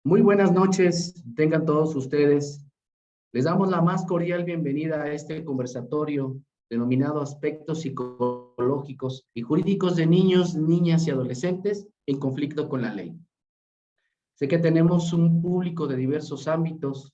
Muy buenas noches, tengan todos ustedes. Les damos la más cordial bienvenida a este conversatorio denominado Aspectos Psicológicos y Jurídicos de Niños, Niñas y Adolescentes en conflicto con la ley. Sé que tenemos un público de diversos ámbitos,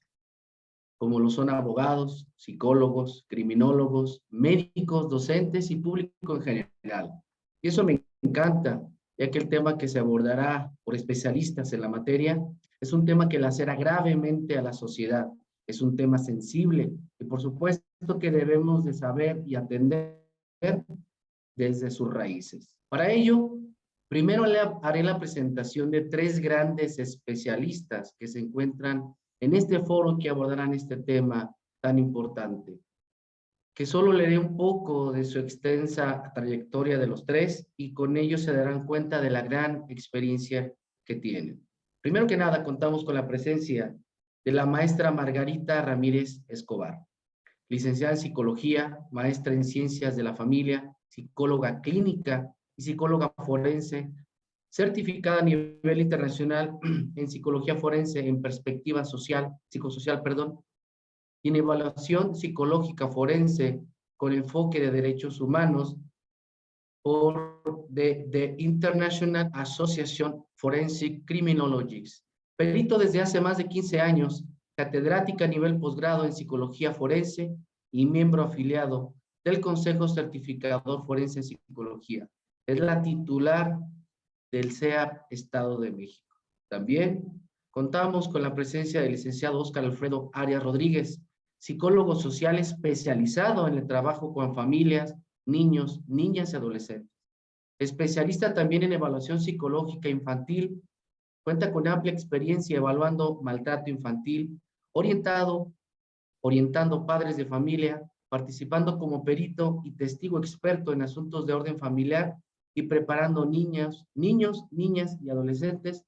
como lo son abogados, psicólogos, criminólogos, médicos, docentes y público en general. Y eso me encanta, ya que el tema que se abordará por especialistas en la materia es un tema que lacera gravemente a la sociedad. Es un tema sensible y por supuesto que debemos de saber y atender desde sus raíces. Para ello, primero haré la presentación de tres grandes especialistas que se encuentran en este foro que abordarán este tema tan importante, que solo leeré un poco de su extensa trayectoria de los tres y con ello se darán cuenta de la gran experiencia que tienen. Primero que nada, contamos con la presencia de la maestra Margarita Ramírez Escobar, licenciada en Psicología, maestra en Ciencias de la Familia, psicóloga clínica y psicóloga forense, certificada a nivel internacional en Psicología Forense en Perspectiva Social, Psicosocial, perdón, y en Evaluación Psicológica Forense con enfoque de derechos humanos por the International Association Forensic Criminologists. Perito desde hace más de 15 años, catedrática a nivel posgrado en Psicología Forense y miembro afiliado del Consejo Certificador Forense en Psicología. Es la titular del CEAP Estado de México. También contamos con la presencia del licenciado Óscar Alfredo Arias Rodríguez, psicólogo social especializado en el trabajo con familias, niños, niñas y adolescentes. Especialista también en evaluación psicológica infantil, cuenta con amplia experiencia evaluando maltrato infantil, orientando padres de familia, participando como perito y testigo experto en asuntos de orden familiar y preparando niños, niñas y adolescentes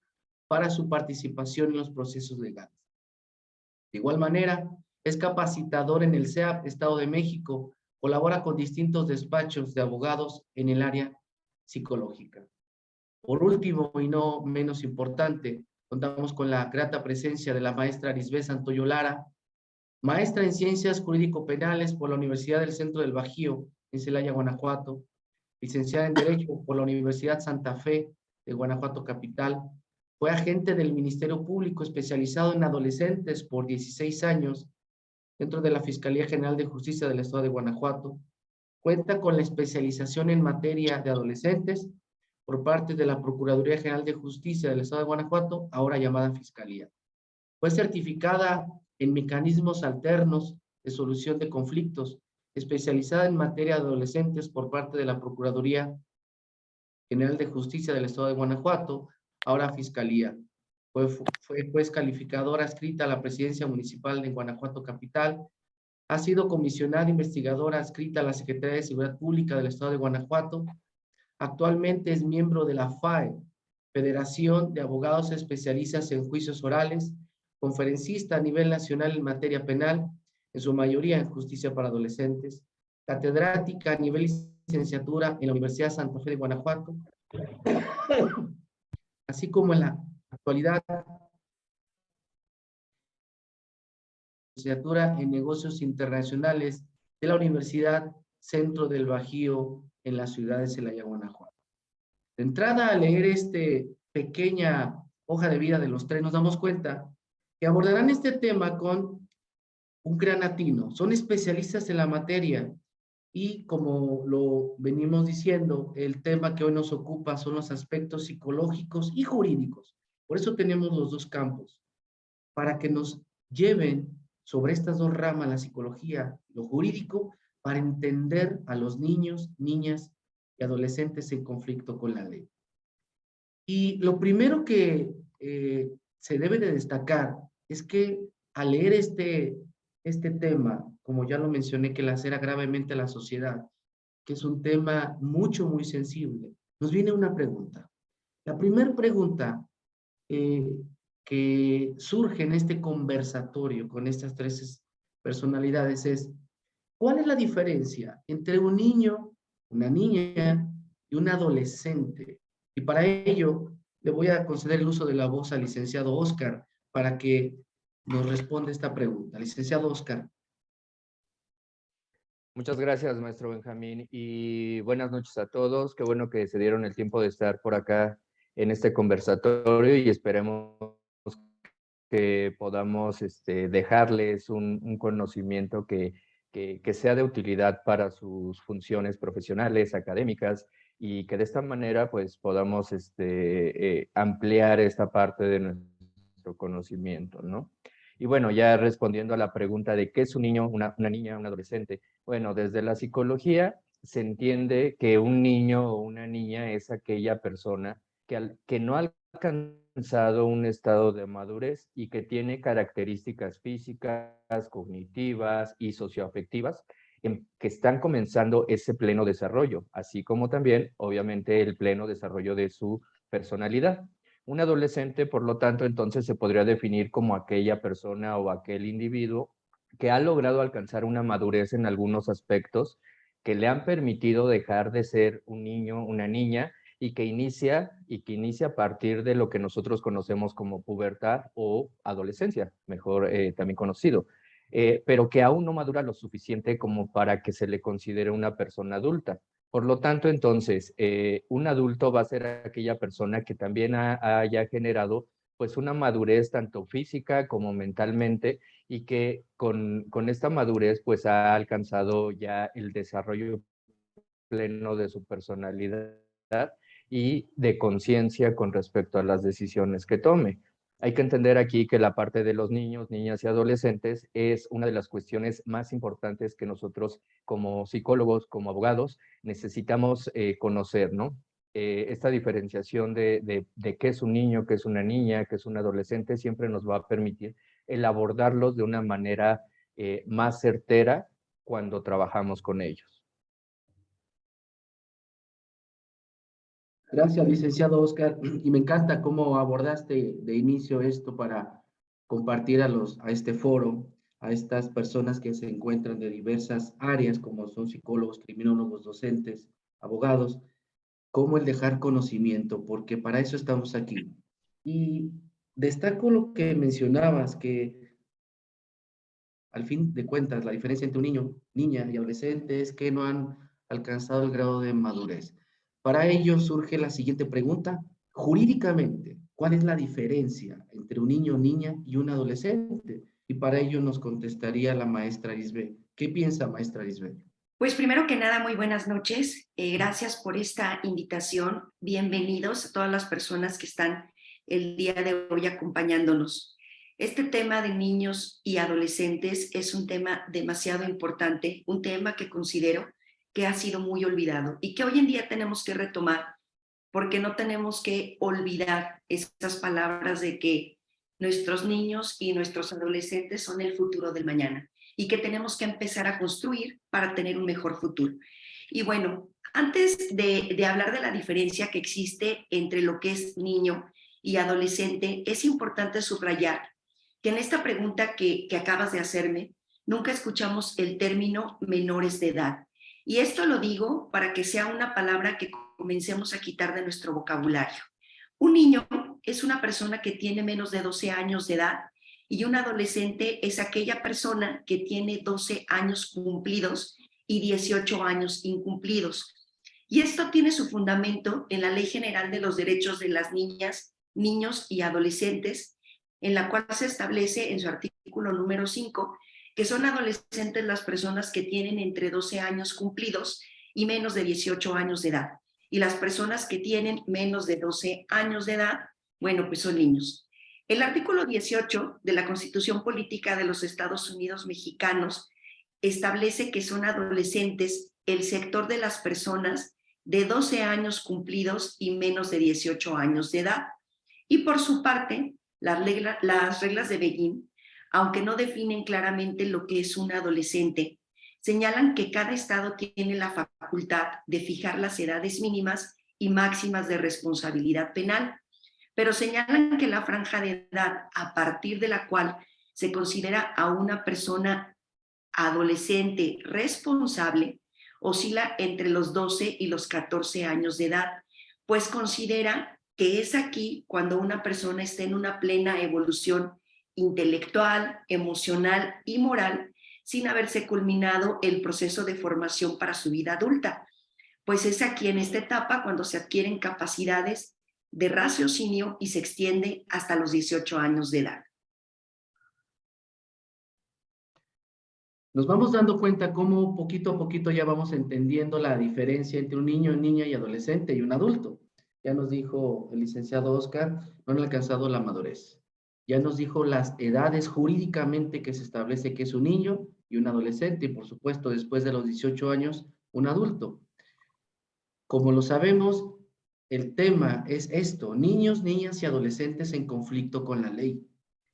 para su participación en los procesos legales. De igual manera, es capacitador en el CEAP Estado de México, colabora con distintos despachos de abogados en el área psicológica. Por último, y no menos importante, contamos con la grata presencia de la maestra Arisbeth Santoyo Lara, maestra en Ciencias Jurídico-Penales por la Universidad del Centro del Bajío, en Celaya, Guanajuato, licenciada en Derecho por la Universidad Santa Fe de Guanajuato Capital, fue agente del Ministerio Público especializado en adolescentes por 16 años dentro de la Fiscalía General de Justicia del Estado de Guanajuato. Cuenta con la especialización en materia de adolescentes por parte de la Procuraduría General de Justicia del Estado de Guanajuato, ahora llamada Fiscalía. Fue certificada en mecanismos alternos de solución de conflictos, especializada en materia de adolescentes por parte de la Procuraduría General de Justicia del Estado de Guanajuato, ahora Fiscalía. Fue pues calificadora adscrita a la Presidencia Municipal de Guanajuato Capital. Ha sido comisionada investigadora adscrita a la Secretaría de Seguridad Pública del Estado de Guanajuato. Actualmente es miembro de la FAE, Federación de Abogados Especialistas en Juicios Orales, conferencista a nivel nacional en materia penal, en su mayoría en justicia para adolescentes, catedrática a nivel licenciatura en la Universidad Santa Fe de Guanajuato, así como en la actualidad licenciatura en negocios internacionales de la Universidad Centro del Bajío en la ciudad de Celaya, Guanajuato. De entrada, a leer pequeña hoja de vida de los tres, nos damos cuenta que abordarán este tema con un gran atino. Son especialistas en la materia y, como lo venimos diciendo, el tema que hoy nos ocupa son los aspectos psicológicos y jurídicos. Por eso tenemos los dos campos, para que nos lleven sobre estas dos ramas, la psicología y lo jurídico, para entender a los niños, niñas y adolescentes en conflicto con la ley. Y lo primero que se debe de destacar es que al leer este tema, como ya lo mencioné, que lacera gravemente a la sociedad, que es un tema muy sensible, nos viene una pregunta. La primera pregunta que surge en este conversatorio con estas tres personalidades es: ¿cuál es la diferencia entre un niño, una niña y un adolescente? Y para ello le voy a conceder el uso de la voz al licenciado Óscar para que nos responda esta pregunta. Licenciado Oscar. Muchas gracias, maestro Benjamín, y buenas noches a todos. Qué bueno que se dieron el tiempo de estar por acá en este conversatorio y esperemos que podamos dejarles un conocimiento que sea de utilidad para sus funciones profesionales, académicas, y que de esta manera pues podamos ampliar esta parte de nuestro conocimiento, ¿no? Y bueno, ya respondiendo a la pregunta de qué es un niño, una niña, un adolescente, bueno, desde la psicología se entiende que un niño o una niña es aquella persona que no ha alcanzado un estado de madurez y que tiene características físicas, cognitivas y socioafectivas que están comenzando ese pleno desarrollo, así como también, obviamente, el pleno desarrollo de su personalidad. Un adolescente, por lo tanto, entonces se podría definir como aquella persona o aquel individuo que ha logrado alcanzar una madurez en algunos aspectos que le han permitido dejar de ser un niño, una niña, y que inicia a partir de lo que nosotros conocemos como pubertad o adolescencia, mejor también conocido, pero que aún no madura lo suficiente como para que se le considere una persona adulta. Por lo tanto, entonces, un adulto va a ser aquella persona que también haya generado pues una madurez tanto física como mentalmente y que con esta madurez pues ha alcanzado ya el desarrollo pleno de su personalidad y de conciencia con respecto a las decisiones que tome. Hay que entender aquí que la parte de los niños, niñas y adolescentes es una de las cuestiones más importantes que nosotros como psicólogos, como abogados, necesitamos conocer, ¿no? Esta diferenciación de qué es un niño, qué es una niña, qué es un adolescente, siempre nos va a permitir el abordarlos de una manera más certera cuando trabajamos con ellos. Gracias, licenciado Oscar. Y me encanta cómo abordaste de inicio esto para compartir a este foro, a estas personas que se encuentran de diversas áreas, como son psicólogos, criminólogos, docentes, abogados, cómo el dejar conocimiento, porque para eso estamos aquí. Y destaco lo que mencionabas, que al fin de cuentas la diferencia entre un niño, niña y adolescente es que no han alcanzado el grado de madurez. Para ello surge la siguiente pregunta. Jurídicamente, ¿cuál es la diferencia entre un niño, niña y un adolescente? Y para ello nos contestaría la maestra Lisbeth. ¿Qué piensa, maestra Lisbeth? Pues primero que nada, muy buenas noches. Gracias por esta invitación. Bienvenidos a todas las personas que están el día de hoy acompañándonos. Este tema de niños y adolescentes es un tema demasiado importante, un tema que considero que ha sido muy olvidado y que hoy en día tenemos que retomar, porque no tenemos que olvidar estas palabras de que nuestros niños y nuestros adolescentes son el futuro del mañana y que tenemos que empezar a construir para tener un mejor futuro. Y bueno, antes de hablar de la diferencia que existe entre lo que es niño y adolescente, es importante subrayar que en esta pregunta que acabas de hacerme, nunca escuchamos el término menores de edad. Y esto lo digo para que sea una palabra que comencemos a quitar de nuestro vocabulario. Un niño es una persona que tiene menos de 12 años de edad y un adolescente es aquella persona que tiene 12 años cumplidos y 18 años incumplidos. Y esto tiene su fundamento en la Ley General de los Derechos de las Niñas, Niños y Adolescentes, en la cual se establece en su artículo número 5 que son adolescentes las personas que tienen entre 12 años cumplidos y menos de 18 años de edad. Y las personas que tienen menos de 12 años de edad, bueno, pues son niños. El artículo 18 de la Constitución Política de los Estados Unidos Mexicanos establece que son adolescentes el sector de las personas de 12 años cumplidos y menos de 18 años de edad. Y por su parte, las reglas de Beijing, aunque no definen claramente lo que es un adolescente, señalan que cada estado tiene la facultad de fijar las edades mínimas y máximas de responsabilidad penal, pero señalan que la franja de edad a partir de la cual se considera a una persona adolescente responsable oscila entre los 12 y los 14 años de edad, pues considera que es aquí cuando una persona está en una plena evolución intelectual, emocional y moral, sin haberse culminado el proceso de formación para su vida adulta. Pues es aquí en esta etapa cuando se adquieren capacidades de raciocinio y se extiende hasta los 18 años de edad. Nos vamos dando cuenta cómo poquito a poquito ya vamos entendiendo la diferencia entre un niño, niña y adolescente y un adulto. Ya nos dijo el licenciado Oscar, no han alcanzado la madurez. Ya nos dijo las edades jurídicamente que se establece que es un niño y un adolescente, y por supuesto después de los 18 años, un adulto. Como lo sabemos, el tema es esto, niños, niñas y adolescentes en conflicto con la ley.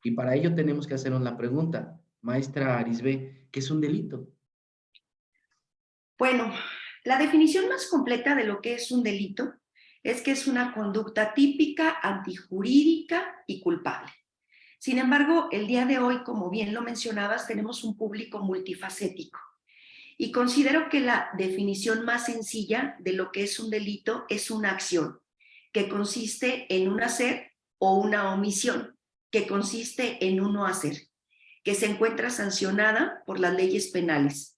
Y para ello tenemos que hacernos la pregunta, maestra Arisbe, ¿qué es un delito? Bueno, la definición más completa de lo que es un delito es que es una conducta típica, antijurídica y culpable. Sin embargo, el día de hoy, como bien lo mencionabas, tenemos un público multifacético y considero que la definición más sencilla de lo que es un delito es una acción que consiste en un hacer o una omisión que consiste en un no hacer, que se encuentra sancionada por las leyes penales.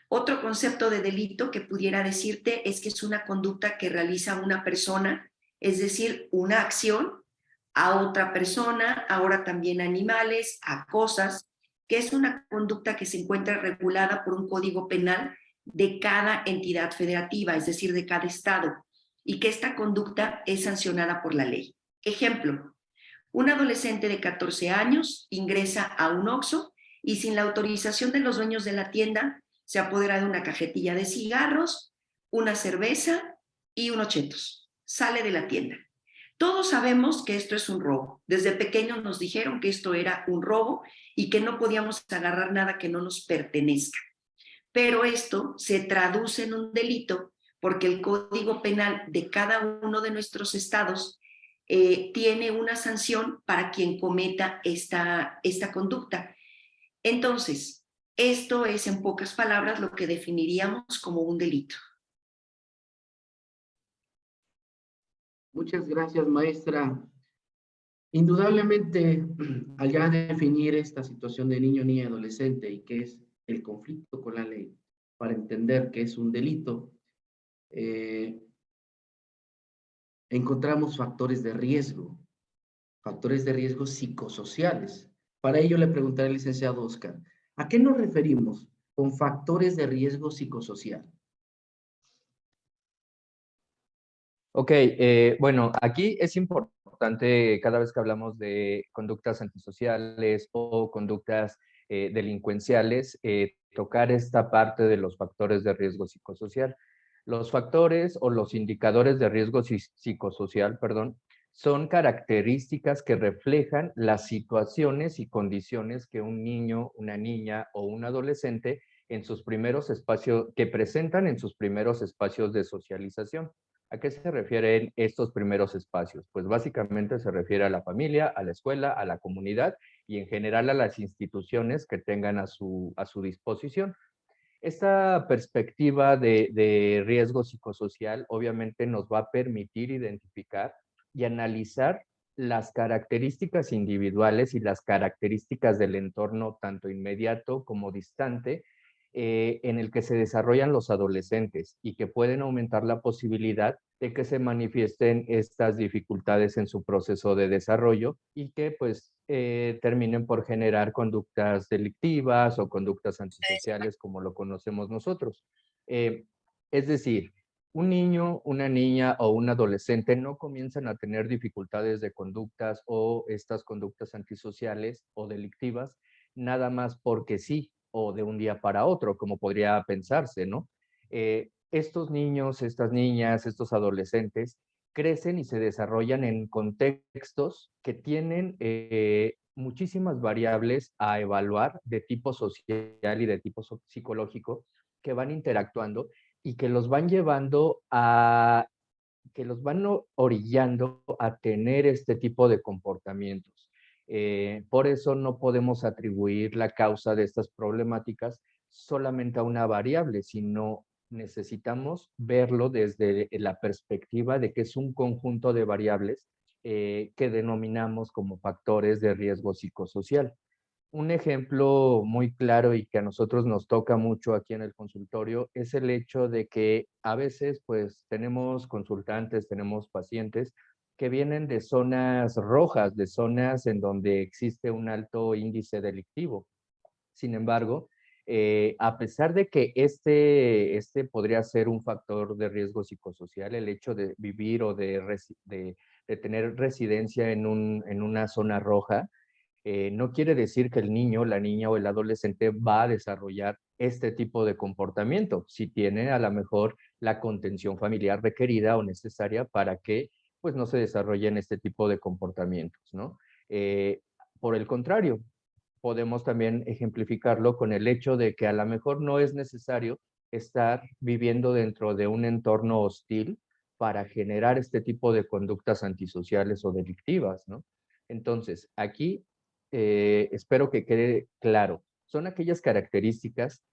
Otro concepto de delito que pudiera decirte es que es una conducta que realiza una persona, es decir, una acción a otra persona, ahora también a animales, a cosas, que es una conducta que se encuentra regulada por un código penal de cada entidad federativa, es decir, de cada estado, y que esta conducta es sancionada por la ley. Ejemplo, un adolescente de 14 años ingresa a un Oxxo y sin la autorización de los dueños de la tienda se apodera de una cajetilla de cigarros, una cerveza y unos chetos. Sale de la tienda. Todos sabemos que esto es un robo. Desde pequeños nos dijeron que esto era un robo y que no podíamos agarrar nada que no nos pertenezca. Pero esto se traduce en un delito porque el Código Penal de cada uno de nuestros estados tiene una sanción para quien cometa esta conducta. Entonces, esto es en pocas palabras lo que definiríamos como un delito. Muchas gracias, maestra. Indudablemente, al ya definir esta situación de niño, niña y adolescente y qué es el conflicto con la ley, para entender que es un delito, encontramos factores de riesgo psicosociales. Para ello le preguntaré al licenciado Oscar, ¿a qué nos referimos con factores de riesgo psicosocial? Ok, bueno, aquí es importante cada vez que hablamos de conductas antisociales o conductas delincuenciales, tocar esta parte de los factores de riesgo psicosocial. Los factores o los indicadores de riesgo psicosocial, perdón, son características que reflejan las situaciones y condiciones que un niño, una niña o un adolescente en sus primeros espacios, que presentan en sus primeros espacios de socialización. ¿A qué se refieren estos primeros espacios? Pues básicamente se refiere a la familia, a la escuela, a la comunidad y en general a las instituciones que tengan a su disposición. Esta perspectiva de riesgo psicosocial obviamente nos va a permitir identificar y analizar las características individuales y las características del entorno tanto inmediato como distante en el que se desarrollan los adolescentes y que pueden aumentar la posibilidad de que se manifiesten estas dificultades en su proceso de desarrollo y que pues terminen por generar conductas delictivas o conductas antisociales como lo conocemos nosotros. Es decir, un niño, una niña o un adolescente no comienzan a tener dificultades de conductas o estas conductas antisociales o delictivas nada más porque sí o de un día para otro, como podría pensarse, ¿no? Estos niños, estas niñas, estos adolescentes crecen y se desarrollan en contextos que tienen muchísimas variables a evaluar de tipo social y de tipo psicológico que van interactuando y que los van llevando a, que los van orillando a tener este tipo de comportamientos. Por eso no podemos atribuir la causa de estas problemáticas solamente a una variable, sino necesitamos verlo desde la perspectiva de que es un conjunto de variables que denominamos como factores de riesgo psicosocial. Un ejemplo muy claro y que a nosotros nos toca mucho aquí en el consultorio es el hecho de que a veces pues tenemos consultantes, tenemos pacientes que vienen de zonas rojas, de zonas en donde existe un alto índice delictivo. Sin embargo, a pesar de que este podría ser un factor de riesgo psicosocial, el hecho de vivir o de tener residencia en una zona roja, no quiere decir que el niño, la niña o el adolescente va a desarrollar este tipo de comportamiento, si tiene a lo mejor la contención familiar requerida o necesaria para que pues no se desarrollen este tipo de comportamientos, ¿no? Por el contrario, podemos también ejemplificarlo con el hecho de que a lo mejor no es necesario estar viviendo dentro de un entorno hostil para generar este tipo de conductas antisociales o delictivas, ¿no? Entonces, aquí espero que quede claro, son aquellas características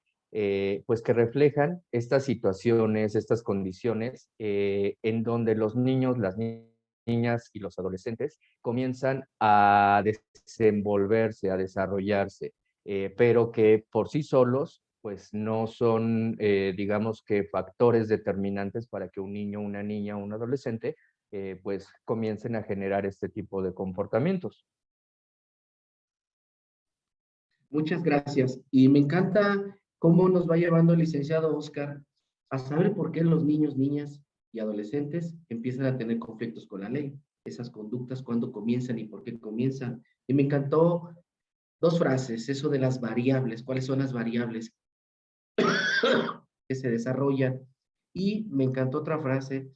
pues que reflejan estas situaciones, estas condiciones en donde los niños, las niñas y los adolescentes comienzan a desenvolverse, a desarrollarse, pero que por sí solos pues no son, digamos que factores determinantes para que un niño, una niña o un adolescente pues comiencen a generar este tipo de comportamientos. Muchas gracias. Y me encanta cómo nos va llevando el licenciado Oscar a saber por qué los niños, niñas y adolescentes empiezan a tener conflictos con la ley. Esas conductas, cuándo comienzan y por qué comienzan. Y me encantó dos frases, eso de las variables, cuáles son las variables que se desarrollan. Y me encantó otra frase,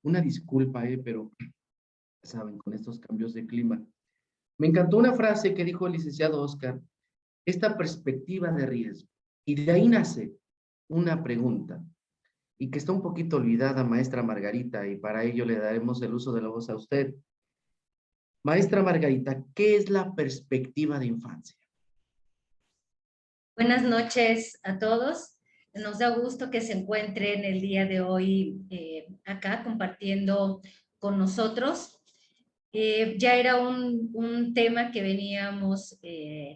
una disculpa, pero saben, con estos cambios de clima. Me encantó una frase que dijo el licenciado Oscar, esta perspectiva de riesgo. Y de ahí nace una pregunta, y que está un poquito olvidada, maestra Margarita, y para ello le daremos el uso de la voz a usted. Maestra Margarita, ¿qué es la perspectiva de infancia? Buenas noches a todos. Nos da gusto que se encuentren el día de hoy acá compartiendo con nosotros. Ya era un tema que veníamos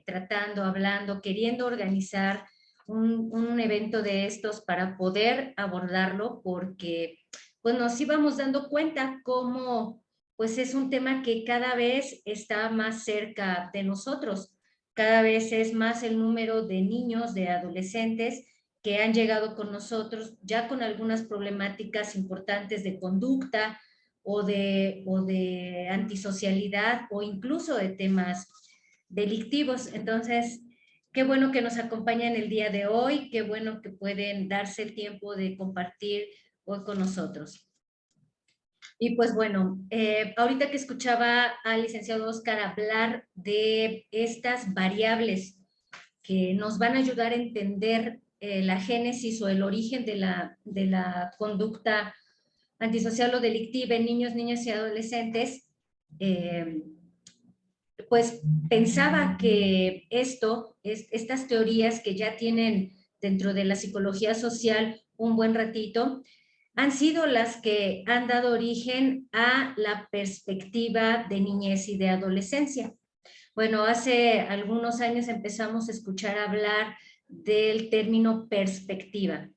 tratando, hablando, queriendo organizar un evento de estos para poder abordarlo, porque pues nos íbamos dando cuenta cómo pues es un tema que cada vez está más cerca de nosotros. Cada vez es más el número de niños, de adolescentes que han llegado con nosotros ya con algunas problemáticas importantes de conducta, o de antisocialidad o incluso de temas delictivos. Entonces, qué bueno que nos acompañan el día de hoy, qué bueno que pueden darse el tiempo de compartir hoy con nosotros. Y pues bueno, ahorita que escuchaba al licenciado Oscar hablar de estas variables que nos van a ayudar a entender la génesis o el origen de la conducta antisocial o delictiva en niños, niñas y adolescentes, pues pensaba que estas teorías que ya tienen dentro de la psicología social un buen ratito, han sido las que han dado origen a la perspectiva de niñez y de adolescencia. Bueno, hace algunos años empezamos a escuchar hablar del término perspectiva.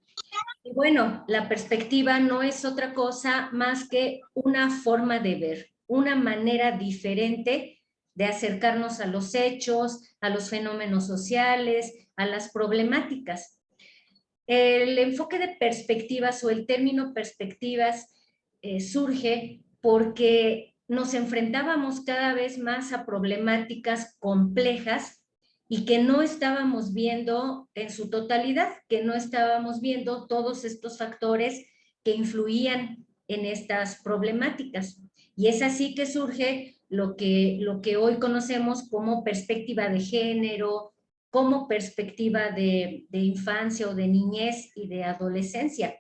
Y bueno, la perspectiva no es otra cosa más que una forma de ver, una manera diferente de acercarnos a los hechos, a los fenómenos sociales, a las problemáticas. El enfoque de perspectivas o el término perspectivas surge porque nos enfrentábamos cada vez más a problemáticas complejas y que no estábamos viendo en su totalidad, que no estábamos viendo todos estos factores que influían en estas problemáticas. Y es así que surge lo que hoy conocemos como perspectiva de género, como perspectiva de infancia o de niñez y de adolescencia.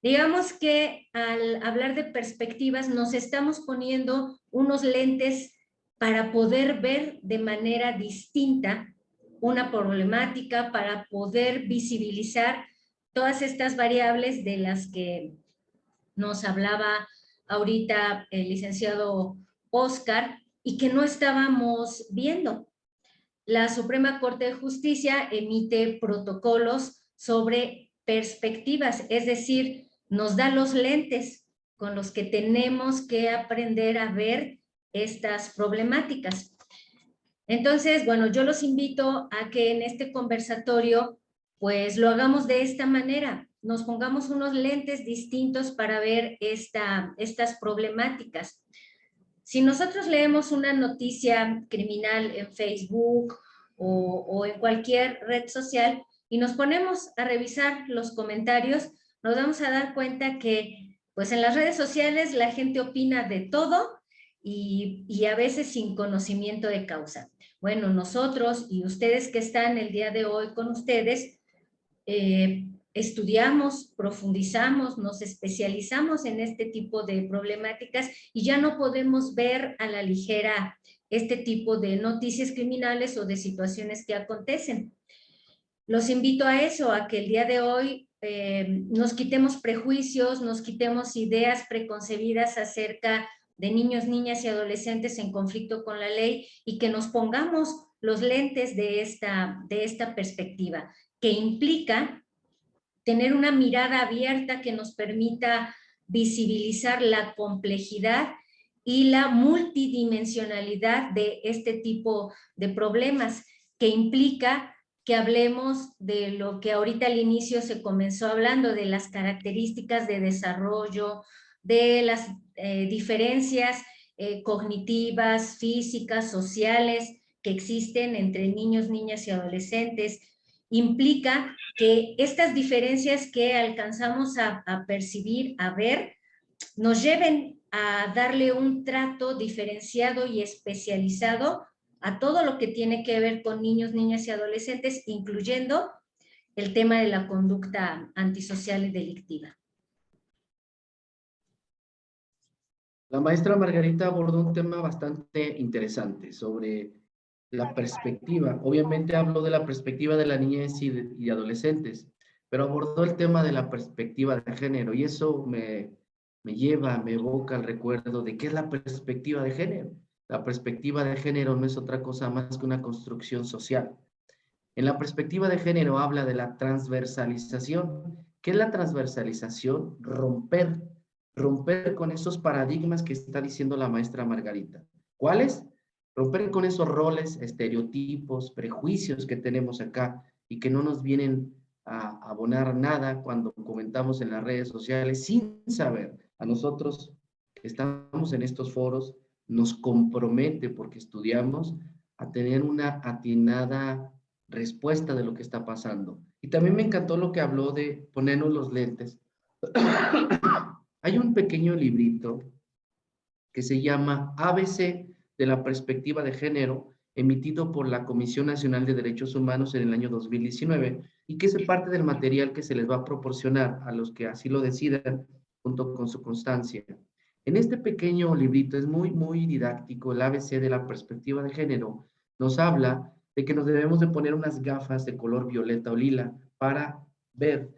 Digamos que al hablar de perspectivas nos estamos poniendo unos lentes para poder ver de manera distinta una problemática, para poder visibilizar todas estas variables de las que nos hablaba ahorita el licenciado Oscar, y que no estábamos viendo. La Suprema Corte de Justicia emite protocolos sobre perspectivas, es decir, nos da los lentes con los que tenemos que aprender a ver estas problemáticas. Entonces, bueno, yo los invito a que en este conversatorio, pues lo hagamos de esta manera, nos pongamos unos lentes distintos para ver estas problemáticas. Si nosotros leemos una noticia criminal en Facebook o en cualquier red social y nos ponemos a revisar los comentarios, nos vamos a dar cuenta que pues en las redes sociales la gente opina de todo y a veces sin conocimiento de causa. Bueno, nosotros y ustedes que están el día de hoy con ustedes, estudiamos, profundizamos, nos especializamos en este tipo de problemáticas y ya no podemos ver a la ligera este tipo de noticias criminales o de situaciones que acontecen. Los invito a eso, a que el día de hoy nos quitemos prejuicios, nos quitemos ideas preconcebidas acerca de niños, niñas y adolescentes en conflicto con la ley y que nos pongamos los lentes de esta perspectiva, que implica tener una mirada abierta que nos permita visibilizar la complejidad y la multidimensionalidad de este tipo de problemas, que implica que hablemos de lo que ahorita al inicio se comenzó hablando, de las características de desarrollo, de las diferencias cognitivas, físicas, sociales que existen entre niños, niñas y adolescentes. Implica que estas diferencias que alcanzamos a percibir, a ver, nos lleven a darle un trato diferenciado y especializado a todo lo que tiene que ver con niños, niñas y adolescentes, incluyendo el tema de la conducta antisocial y delictiva. La maestra Margarita abordó un tema bastante interesante sobre la perspectiva. Obviamente hablo de la perspectiva de la niñez y adolescentes, pero abordó el tema de la perspectiva de género y eso me evoca el recuerdo de qué es la perspectiva de género. La perspectiva de género no es otra cosa más que una construcción social. En la perspectiva de género habla de la transversalización. ¿Qué es la transversalización? Romper con esos paradigmas que está diciendo la maestra Margarita. ¿Cuáles? Romper con esos roles, estereotipos, prejuicios que tenemos acá y que no nos vienen a abonar nada cuando comentamos en las redes sociales sin saber. A nosotros que estamos en estos foros nos compromete porque estudiamos a tener una atinada respuesta de lo que está pasando. Y también me encantó lo que habló de ponernos los lentes. Hay un pequeño librito que se llama ABC de la perspectiva de género, emitido por la Comisión Nacional de Derechos Humanos en el año 2019 y que es parte del material que se les va a proporcionar a los que así lo decidan junto con su constancia. En este pequeño librito es muy didáctico, el ABC de la perspectiva de género nos habla de que nos debemos de poner unas gafas de color violeta o lila para ver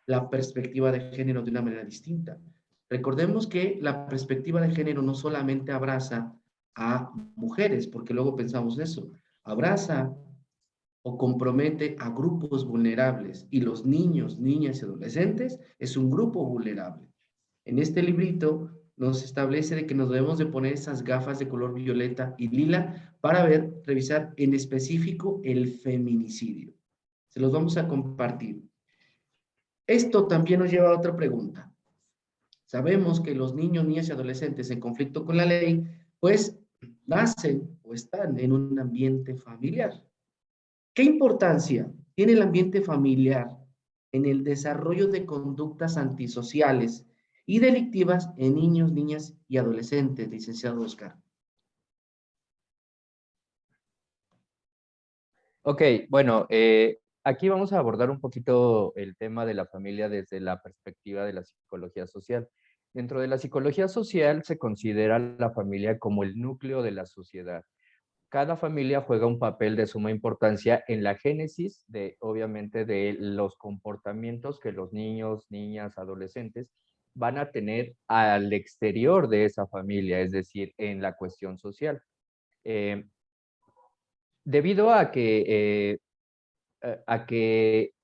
la perspectiva de género de una manera distinta. Recordemos que la perspectiva de género no solamente abraza a mujeres, porque luego pensamos eso, abraza o compromete a grupos vulnerables y los niños, niñas y adolescentes es un grupo vulnerable. En este librito nos establece de que nos debemos de poner esas gafas de color violeta y lila para revisar en específico el feminicidio. Se los vamos a compartir. Esto también nos lleva a otra pregunta. Sabemos que los niños, niñas y adolescentes en conflicto con la ley, pues nacen o están en un ambiente familiar. ¿Qué importancia tiene el ambiente familiar en el desarrollo de conductas antisociales y delictivas en niños, niñas y adolescentes, licenciado Oscar? Ok, bueno, aquí vamos a abordar un poquito el tema de la familia desde la perspectiva de la psicología social. Dentro de la psicología social se considera la familia como el núcleo de la sociedad. Cada familia juega un papel de suma importancia en la génesis obviamente, de los comportamientos que los niños, niñas, adolescentes van a tener al exterior de esa familia, es decir, en la cuestión social. Debido a que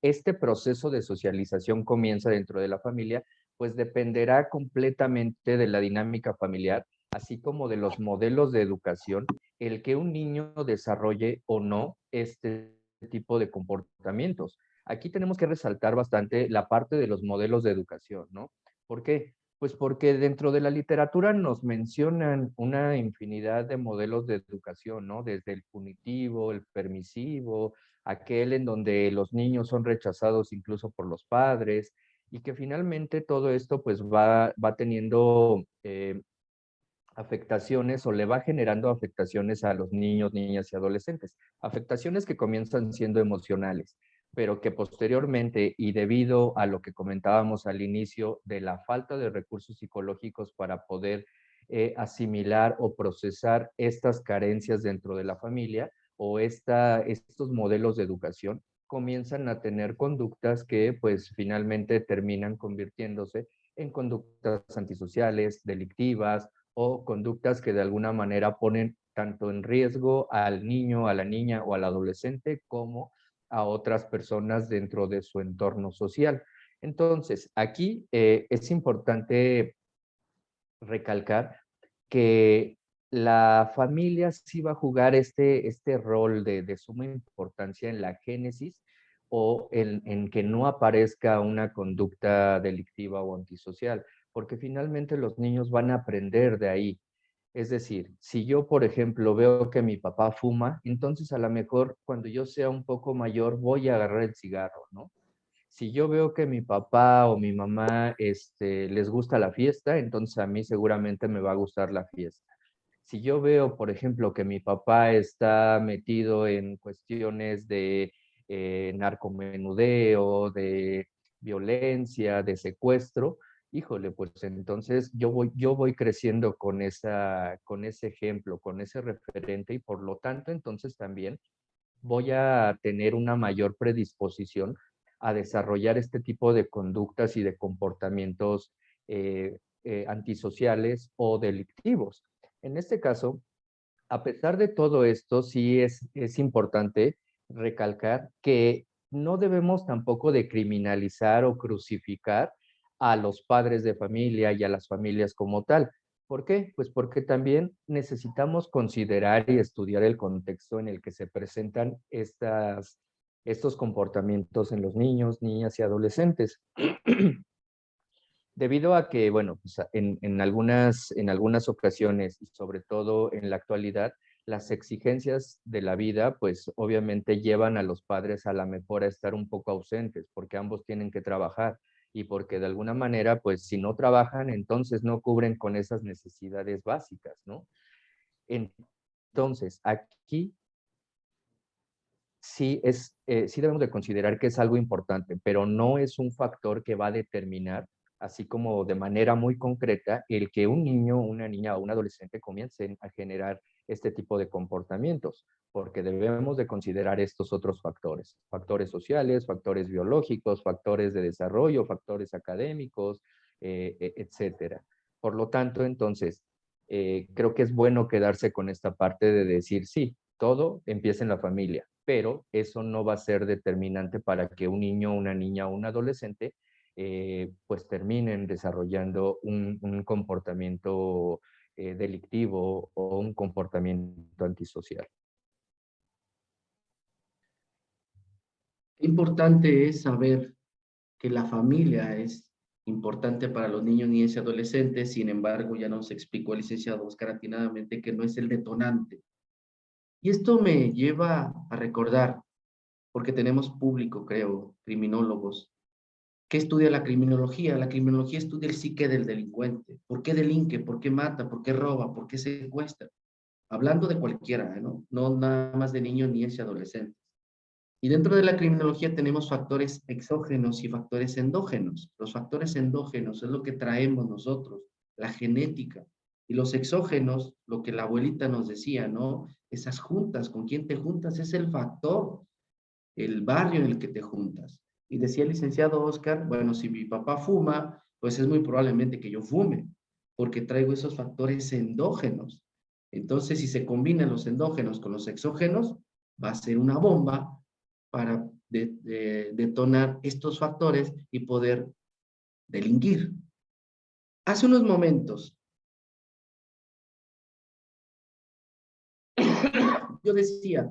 este proceso de socialización comienza dentro de la familia, pues dependerá completamente de la dinámica familiar, así como de los modelos de educación, el que un niño desarrolle o no este tipo de comportamientos. Aquí tenemos que resaltar bastante la parte de los modelos de educación, ¿no? ¿Por qué? Pues porque dentro de la literatura nos mencionan una infinidad de modelos de educación, ¿no? Desde el punitivo, el permisivo, aquel en donde los niños son rechazados incluso por los padres, y que finalmente todo esto pues va teniendo afectaciones o le va generando afectaciones a los niños, niñas y adolescentes. Afectaciones que comienzan siendo emocionales, pero que posteriormente y debido a lo que comentábamos al inicio de la falta de recursos psicológicos para poder asimilar o procesar estas carencias dentro de la familia o estos modelos de educación, comienzan a tener conductas que pues finalmente terminan convirtiéndose en conductas antisociales, delictivas, o conductas que de alguna manera ponen tanto en riesgo al niño, a la niña o al adolescente como a otras personas dentro de su entorno social. Entonces, aquí es importante recalcar que la familia sí va a jugar este rol de suma importancia en la génesis o en que no aparezca una conducta delictiva o antisocial, porque finalmente los niños van a aprender de ahí. Es decir, si yo, por ejemplo, veo que mi papá fuma, entonces a lo mejor cuando yo sea un poco mayor voy a agarrar el cigarro, ¿no? Si yo veo que mi papá o mi mamá les gusta la fiesta, entonces a mí seguramente me va a gustar la fiesta. Si yo veo, por ejemplo, que mi papá está metido en cuestiones de narcomenudeo, de violencia, de secuestro, híjole, pues entonces yo voy creciendo con ese ejemplo, con ese referente y por lo tanto entonces también voy a tener una mayor predisposición a desarrollar este tipo de conductas y de comportamientos antisociales o delictivos. En este caso, a pesar de todo esto, sí es importante recalcar que no debemos tampoco de criminalizar o crucificar a los padres de familia y a las familias como tal. ¿Por qué? Pues porque también necesitamos considerar y estudiar el contexto en el que se presentan estos comportamientos en los niños, niñas y adolescentes. Debido a que, bueno, pues en algunas ocasiones y sobre todo en la actualidad, las exigencias de la vida, pues obviamente llevan a los padres a la mejor a estar un poco ausentes, porque ambos tienen que trabajar y porque de alguna manera, pues si no trabajan, entonces no cubren con esas necesidades básicas, ¿no? Entonces, aquí sí debemos de considerar que es algo importante, pero no es un factor que va a determinar, así como de manera muy concreta, el que un niño, una niña o un adolescente comiencen a generar este tipo de comportamientos, porque debemos de considerar estos otros factores, factores sociales, factores biológicos, factores de desarrollo, factores académicos, etcétera. Por lo tanto, entonces, creo que es bueno quedarse con esta parte de decir, sí, todo empieza en la familia, pero eso no va a ser determinante para que un niño, una niña o un adolescente pues terminen desarrollando un comportamiento delictivo o un comportamiento antisocial. Qué importante es saber que la familia es importante para los niños, niñas y adolescentes. Sin embargo, ya nos explicó el licenciado Oscar atinadamente que no es el detonante. Y esto me lleva a recordar, porque tenemos público, creo, criminólogos, que estudia la criminología. La criminología estudia el psique del delincuente. ¿Por qué delinque? ¿Por qué mata? ¿Por qué roba? ¿Por qué secuestra? Hablando de cualquiera, ¿no? No nada más de niños, niñas y adolescentes. Y dentro de la criminología tenemos factores exógenos y factores endógenos. Los factores endógenos es lo que traemos nosotros, la genética. Y los exógenos, lo que la abuelita nos decía, ¿no? Esas juntas, con quién te juntas es el factor, el barrio en el que te juntas. Y decía el licenciado Oscar, bueno, si mi papá fuma, pues es muy probablemente que yo fume, porque traigo esos factores endógenos. Entonces, si se combinan los endógenos con los exógenos, va a ser una bomba para detonar estos factores y poder delinquir. Hace unos momentos, yo decía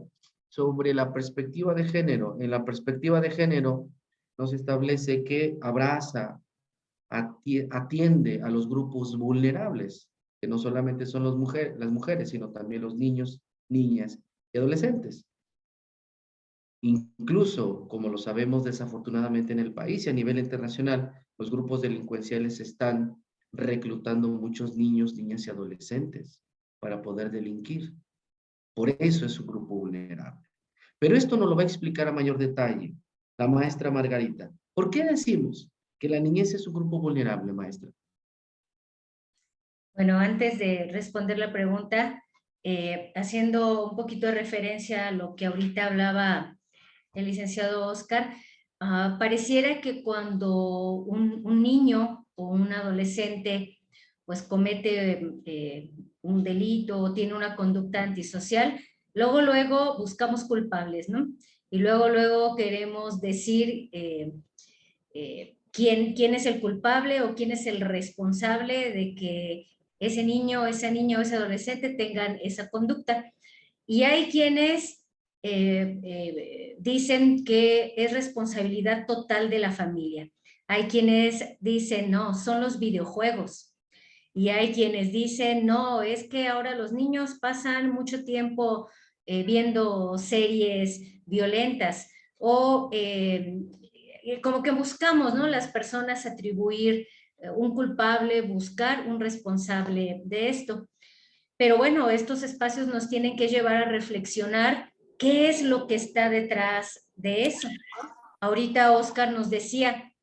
sobre la perspectiva de género. En la perspectiva de género nos establece que abraza, atiende a los grupos vulnerables, que no solamente son las mujeres, sino también los niños, niñas y adolescentes. Incluso, como lo sabemos desafortunadamente en el país y a nivel internacional, los grupos delincuenciales están reclutando muchos niños, niñas y adolescentes para poder delinquir. Por eso es un grupo vulnerable. Pero esto nos lo va a explicar a mayor detalle la maestra Margarita. ¿Por qué decimos que la niñez es un grupo vulnerable, maestra? Bueno, antes de responder la pregunta, haciendo un poquito de referencia a lo que ahorita hablaba el licenciado Oscar, pareciera que cuando un niño o un adolescente pues comete un delito o tiene una conducta antisocial, luego buscamos culpables, ¿no? Y luego queremos decir quién es el culpable o quién es el responsable de que ese niño, esa niña o ese adolescente tengan esa conducta. Y hay quienes dicen que es responsabilidad total de la familia. Hay quienes dicen, no, son los videojuegos. Y hay quienes dicen, no, es que ahora los niños pasan mucho tiempo viendo series violentas o como que buscamos, ¿no? Las personas atribuir un culpable, buscar un responsable de esto. Pero bueno, estos espacios nos tienen que llevar a reflexionar qué es lo que está detrás de eso. Ahorita Oscar nos decía,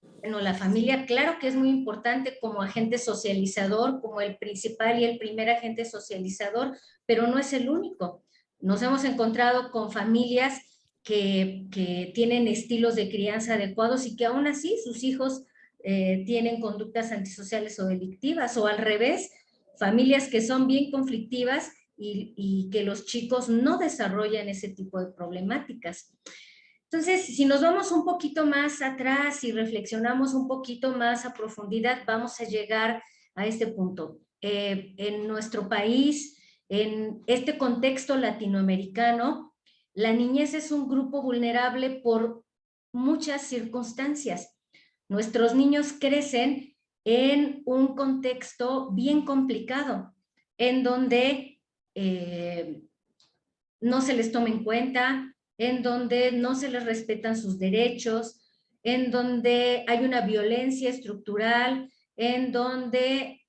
bueno, la familia, claro que es muy importante como agente socializador, como el principal y el primer agente socializador, pero no es el único. Nos hemos encontrado con familias que tienen estilos de crianza adecuados y que aún así sus hijos tienen conductas antisociales o delictivas, o al revés, familias que son bien conflictivas y que los chicos no desarrollan ese tipo de problemáticas. Entonces, si nos vamos un poquito más atrás y reflexionamos un poquito más a profundidad, vamos a llegar a este punto. En nuestro país, en este contexto latinoamericano, la niñez es un grupo vulnerable por muchas circunstancias. Nuestros niños crecen en un contexto bien complicado, en donde no se les toma en cuenta, en donde no se les respetan sus derechos, en donde hay una violencia estructural, en donde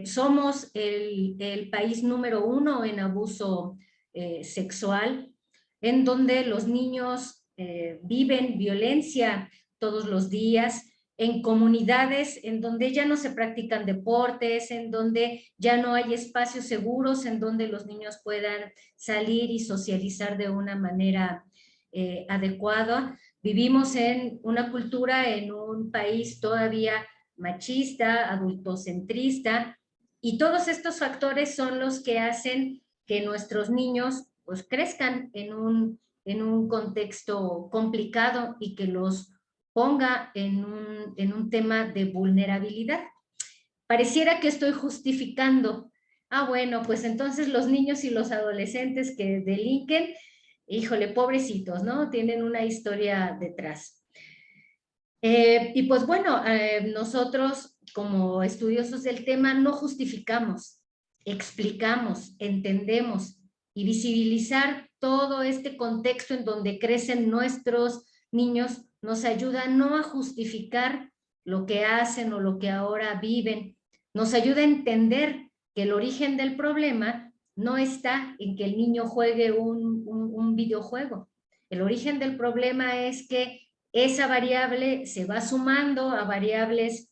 somos el país número 1 en abuso sexual, en donde los niños viven violencia todos los días, en comunidades en donde ya no se practican deportes, en donde ya no hay espacios seguros, en donde los niños puedan salir y socializar de una manera adecuada. Vivimos en una cultura, en un país todavía machista, adultocentrista, y todos estos factores son los que hacen que nuestros niños pues crezcan en un contexto complicado y que los ponga en un tema de vulnerabilidad. Pareciera que estoy justificando, bueno, pues entonces los niños y los adolescentes que delinquen, híjole, pobrecitos, ¿no? Tienen una historia detrás. Y pues bueno, nosotros como estudiosos del tema no justificamos, explicamos, entendemos y visibilizar todo este contexto en donde crecen nuestros niños nos ayuda no a justificar lo que hacen o lo que ahora viven, nos ayuda a entender que el origen del problema no está en que el niño juegue un videojuego. El origen del problema es que esa variable se va sumando a variables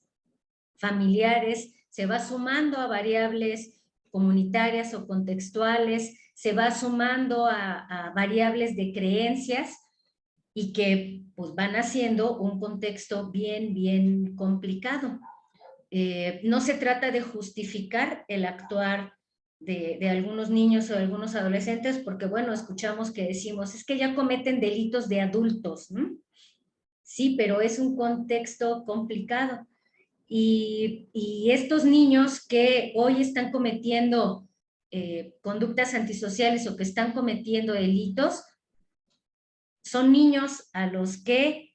familiares, se va sumando a variables comunitarias o contextuales, se va sumando a variables de creencias y que pues van haciendo un contexto bien complicado. No se trata de justificar el actuar de algunos niños o de algunos adolescentes, porque bueno, escuchamos que decimos, es que ya cometen delitos de adultos, ¿no? Sí, pero es un contexto complicado. Y estos niños que hoy están cometiendo conductas antisociales o que están cometiendo delitos, son niños a los que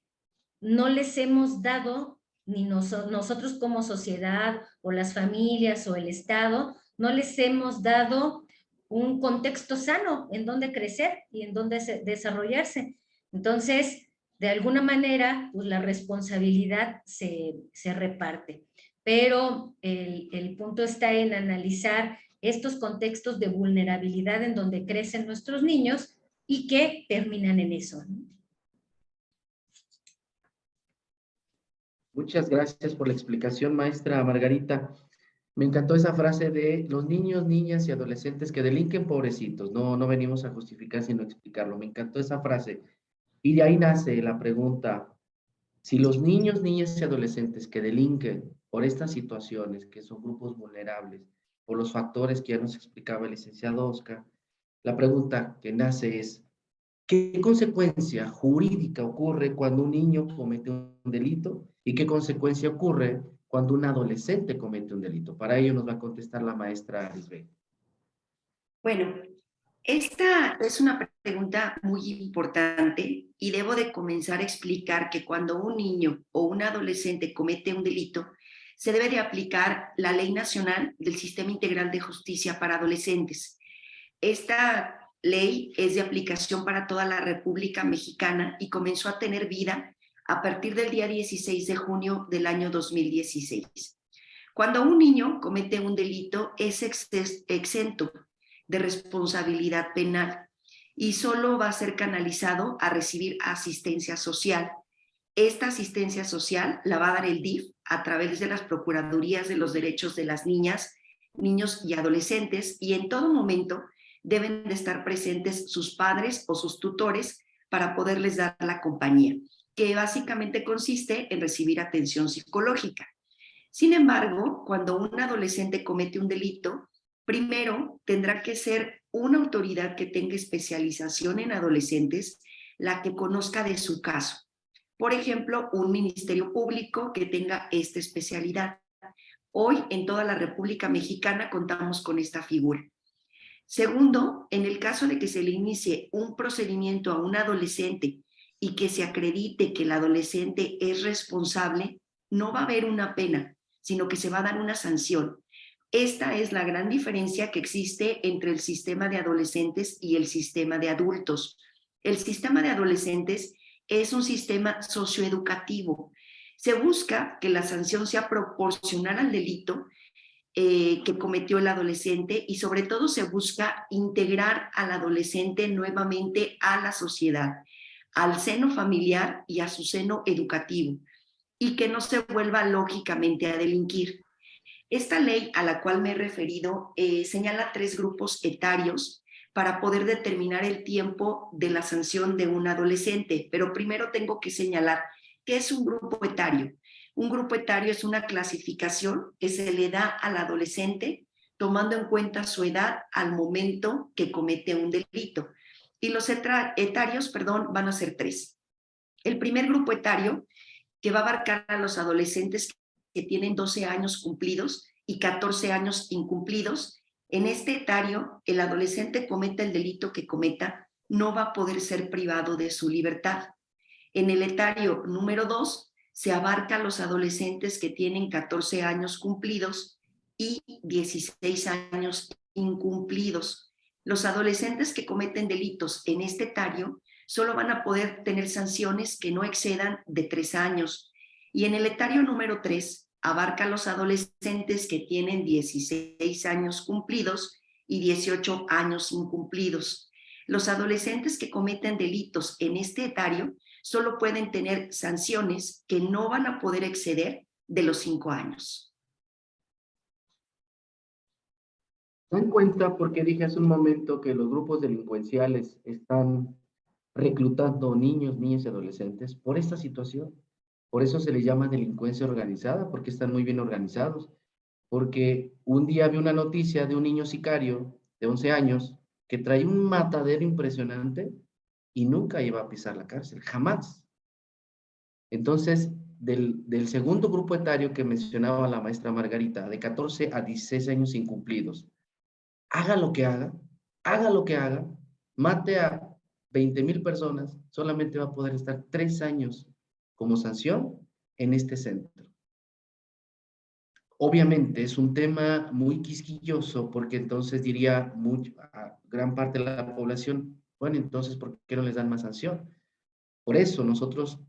no les hemos dado, ni nosotros como sociedad o las familias o el Estado, no les hemos dado un contexto sano en donde crecer y en donde desarrollarse. Entonces, de alguna manera, pues la responsabilidad se reparte. Pero el punto está en analizar estos contextos de vulnerabilidad en donde crecen nuestros niños y que terminan en eso, ¿no? Muchas gracias por la explicación, maestra Margarita. Me encantó esa frase de los niños, niñas y adolescentes que delinquen, pobrecitos. No venimos a justificar, sino a explicarlo. Me encantó esa frase. Y de ahí nace la pregunta, si los niños, niñas y adolescentes que delinquen por estas situaciones, que son grupos vulnerables, por los factores que ya nos explicaba el licenciado Oscar, la pregunta que nace es, ¿qué consecuencia jurídica ocurre cuando un niño comete un delito? ¿Y qué consecuencia ocurre cuando un adolescente comete un delito? Para ello nos va a contestar la maestra Lisbeth. Bueno, esta es una pregunta muy importante y debo de comenzar a explicar que cuando un niño o un adolescente comete un delito, se debe de aplicar la Ley Nacional del Sistema Integral de Justicia para Adolescentes. Esta ley es de aplicación para toda la República Mexicana y comenzó a tener vida a partir del día 16 de junio del año 2016. Cuando un niño comete un delito, es exento de responsabilidad penal y solo va a ser canalizado a recibir asistencia social. Esta asistencia social la va a dar el DIF a través de las Procuradurías de los Derechos de las Niñas, Niños y Adolescentes, y en todo momento deben de estar presentes sus padres o sus tutores para poderles dar la compañía, que básicamente consiste en recibir atención psicológica. Sin embargo, cuando un adolescente comete un delito, primero tendrá que ser una autoridad que tenga especialización en adolescentes la que conozca de su caso. Por ejemplo, un ministerio público que tenga esta especialidad. Hoy en toda la República Mexicana contamos con esta figura. Segundo, en el caso de que se le inicie un procedimiento a un adolescente y que se acredite que el adolescente es responsable, no va a haber una pena, sino que se va a dar una sanción. Esta es la gran diferencia que existe entre el sistema de adolescentes y el sistema de adultos. El sistema de adolescentes es un sistema socioeducativo. Se busca que la sanción sea proporcional al delito que cometió el adolescente y sobre todo se busca integrar al adolescente nuevamente a la sociedad, al seno familiar y a su seno educativo, y que no se vuelva lógicamente a delinquir. Esta ley a la cual me he referido señala 3 grupos etarios para poder determinar el tiempo de la sanción de un adolescente, pero primero tengo que señalar qué es un grupo etario. Un grupo etario es una clasificación que se le da al adolescente tomando en cuenta su edad al momento que comete un delito. Y los etarios, van a ser 3. El primer grupo etario, que va a abarcar a los adolescentes que tienen 12 años cumplidos y 14 años incumplidos. En este etario, el adolescente cometa el delito que cometa, no va a poder ser privado de su libertad. En el etario número 2, se abarca a los adolescentes que tienen 14 años cumplidos y 16 años incumplidos. Los adolescentes que cometen delitos en este etario solo van a poder tener sanciones que no excedan de 3 años. Y en el etario número 3, abarca a los adolescentes que tienen 16 años cumplidos y 18 años incumplidos. Los adolescentes que cometen delitos en este etario solo pueden tener sanciones que no van a poder exceder de los 5 años. Dan cuenta, porque dije hace un momento que los grupos delincuenciales están reclutando niños, niñas y adolescentes por esta situación. Por eso se les llama delincuencia organizada, porque están muy bien organizados. Porque un día vi una noticia de un niño sicario de 11 años que traía un matadero impresionante y nunca iba a pisar la cárcel, jamás. Entonces, del segundo grupo etario que mencionaba la maestra Margarita, de 14 a 16 años incumplidos, haga lo que haga, mate a 20,000 personas, solamente va a poder estar 3 años como sanción en este centro. Obviamente es un tema muy quisquilloso porque entonces diría a gran parte de la población, bueno, entonces, ¿por qué no les dan más sanción? Por eso nosotros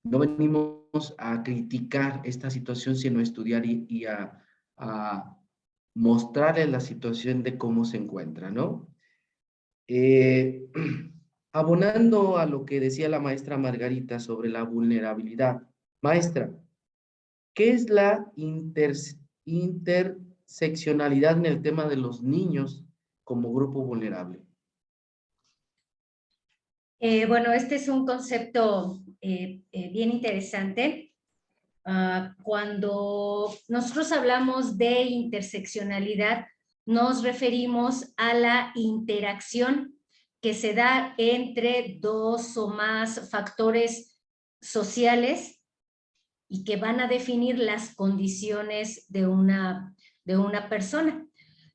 no venimos a criticar esta situación, sino a estudiar y a mostrarles la situación de cómo se encuentra, ¿no? Abonando a lo que decía la maestra Margarita sobre la vulnerabilidad. Maestra, ¿qué es la interseccionalidad en el tema de los niños como grupo vulnerable? Bueno, este es un concepto bien interesante. Cuando nosotros hablamos de interseccionalidad, nos referimos a la interacción que se da entre dos o más factores sociales y que van a definir las condiciones de una persona.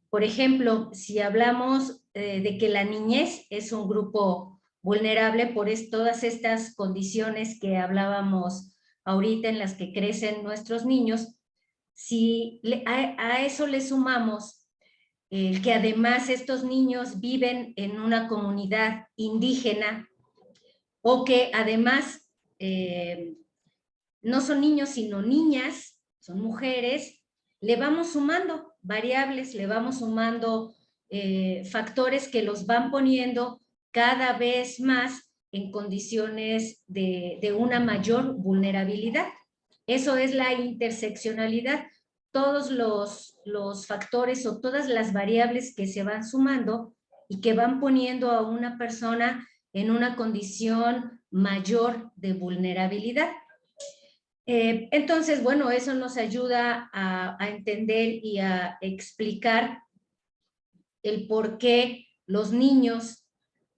Por ejemplo, si hablamos de que la niñez es un grupo vulnerable por todas estas condiciones que hablábamos ahorita en las que crecen nuestros niños, si a eso le sumamos que además estos niños viven en una comunidad indígena o que además no son niños sino niñas, son mujeres, le vamos sumando variables, le vamos sumando factores que los van poniendo cada vez más en condiciones de una mayor vulnerabilidad. Eso es la interseccionalidad. Todos los factores o todas las variables que se van sumando y que van poniendo a una persona en una condición mayor de vulnerabilidad. Entonces, bueno, eso nos ayuda a entender y a explicar el por qué los niños,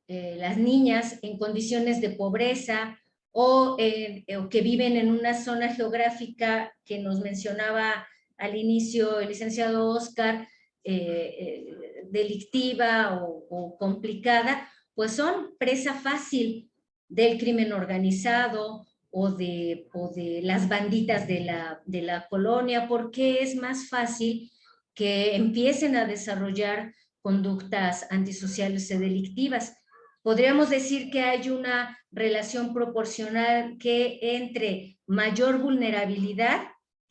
las niñas en condiciones de pobreza o que viven en una zona geográfica que nos mencionaba al inicio el licenciado Oscar, delictiva o complicada, pues son presa fácil del crimen organizado o de las banditas de la colonia, porque es más fácil que empiecen a desarrollar conductas antisociales y delictivas. Podríamos decir que hay una relación proporcional que entre mayor vulnerabilidad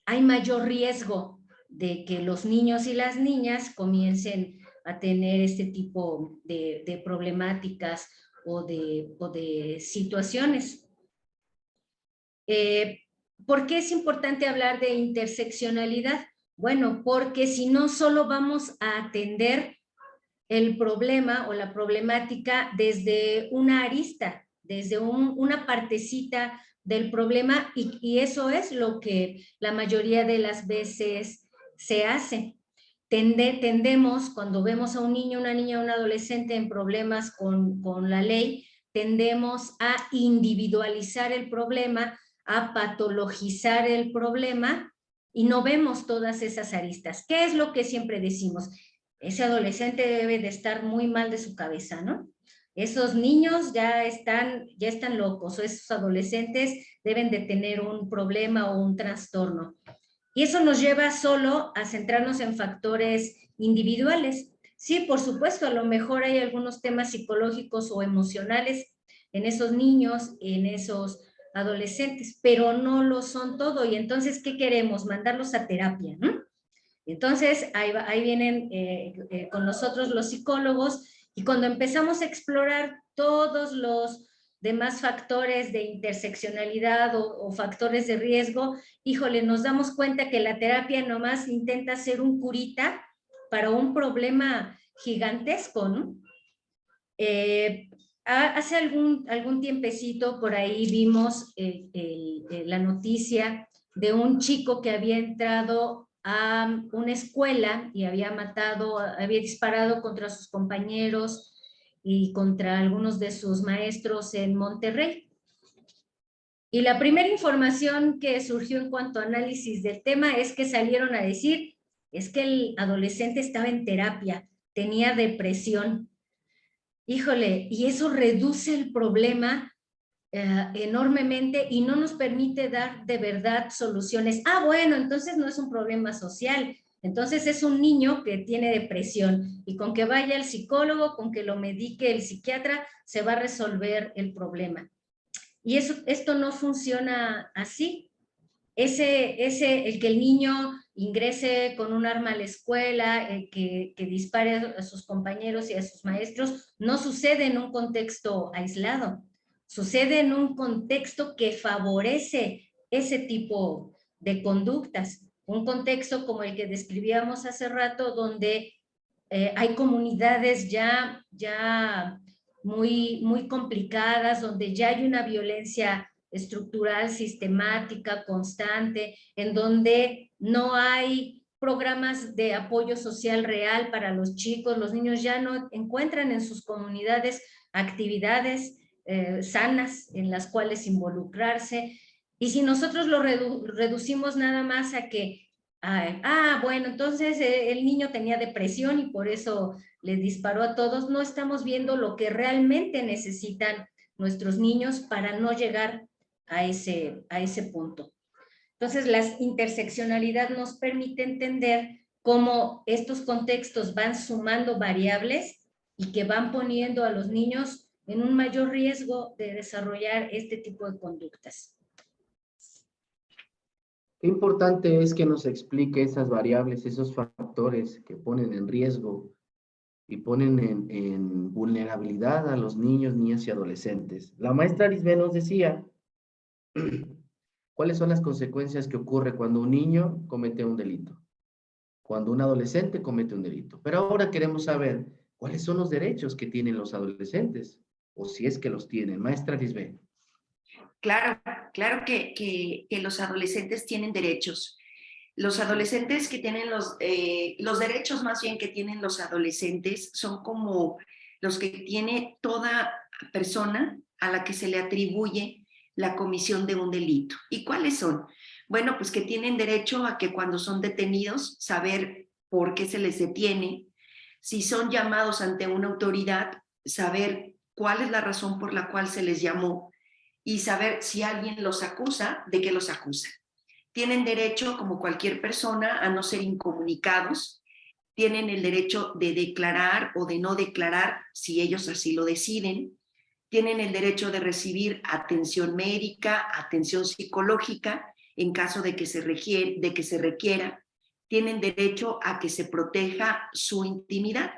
hay mayor riesgo de que los niños y las niñas comiencen a tener este tipo de problemáticas o de situaciones. ¿Por qué es importante hablar de interseccionalidad? Bueno, porque si no solo vamos a atender el problema o la problemática desde una arista, desde una partecita del problema, y eso es lo que la mayoría de las veces se hace. Tendemos, cuando vemos a un niño, una niña, un adolescente en problemas con la ley, tendemos a individualizar el problema, a patologizar el problema y no vemos todas esas aristas. ¿Qué es lo que siempre decimos? Ese adolescente debe de estar muy mal de su cabeza, ¿no? Esos niños ya están locos, o esos adolescentes deben de tener un problema o un trastorno. Y eso nos lleva solo a centrarnos en factores individuales. Sí, por supuesto, a lo mejor hay algunos temas psicológicos o emocionales en esos niños, en esos adolescentes, pero no lo son todo. Y entonces, ¿qué queremos? Mandarlos a terapia, ¿no? Entonces, ahí vienen con nosotros los psicólogos y cuando empezamos a explorar todos los demás factores de interseccionalidad o factores de riesgo, híjole, nos damos cuenta que la terapia nomás intenta ser un curita para un problema gigantesco, ¿no? Hace algún tiempecito por ahí vimos la noticia de un chico que había entrado a una escuela y había disparado contra sus compañeros y contra algunos de sus maestros en Monterrey. Y la primera información que surgió en cuanto a análisis del tema es que salieron a decir, es que el adolescente estaba en terapia, tenía depresión. Híjole, y eso reduce el problema enormemente y no nos permite dar de verdad soluciones. Bueno, entonces no es un problema social, entonces es un niño que tiene depresión y con que vaya el psicólogo, con que lo medique el psiquiatra, se va a resolver el problema. Y esto no funciona así. El que el niño ingrese con un arma a la escuela, que dispare a sus compañeros y a sus maestros, no sucede en un contexto aislado, sucede en un contexto que favorece ese tipo de conductas, un contexto como el que describíamos hace rato, donde hay comunidades ya muy complicadas, donde ya hay una violencia estructural, sistemática, constante, en donde no hay programas de apoyo social real para los chicos, los niños ya no encuentran en sus comunidades actividades sanas en las cuales involucrarse. Y si nosotros lo reducimos nada más a que, bueno, entonces el niño tenía depresión y por eso les disparó a todos, no estamos viendo lo que realmente necesitan nuestros niños para no llegar a ese punto. Entonces, la interseccionalidad nos permite entender cómo estos contextos van sumando variables y que van poniendo a los niños en un mayor riesgo de desarrollar este tipo de conductas. Qué importante es que nos explique esas variables, esos factores que ponen en riesgo y ponen en vulnerabilidad a los niños, niñas y adolescentes. La maestra Lisbeth nos decía cuáles son las consecuencias que ocurre cuando un niño comete un delito, cuando un adolescente comete un delito. Pero ahora queremos saber cuáles son los derechos que tienen los adolescentes, o si es que los tienen. Maestra Lisbeth. Claro que los adolescentes tienen derechos. Los adolescentes que tienen los derechos más bien que tienen los adolescentes son como los que tiene toda persona a la que se le atribuye la comisión de un delito. ¿Y cuáles son? Bueno, pues que tienen derecho a que cuando son detenidos, saber por qué se les detiene, si son llamados ante una autoridad, saber cuál es la razón por la cual se les llamó y saber si alguien los acusa, de qué los acusa. Tienen derecho, como cualquier persona, a no ser incomunicados. Tienen el derecho de declarar o de no declarar si ellos así lo deciden. Tienen el derecho de recibir atención médica, atención psicológica, en caso de que se requiera. Tienen derecho a que se proteja su intimidad.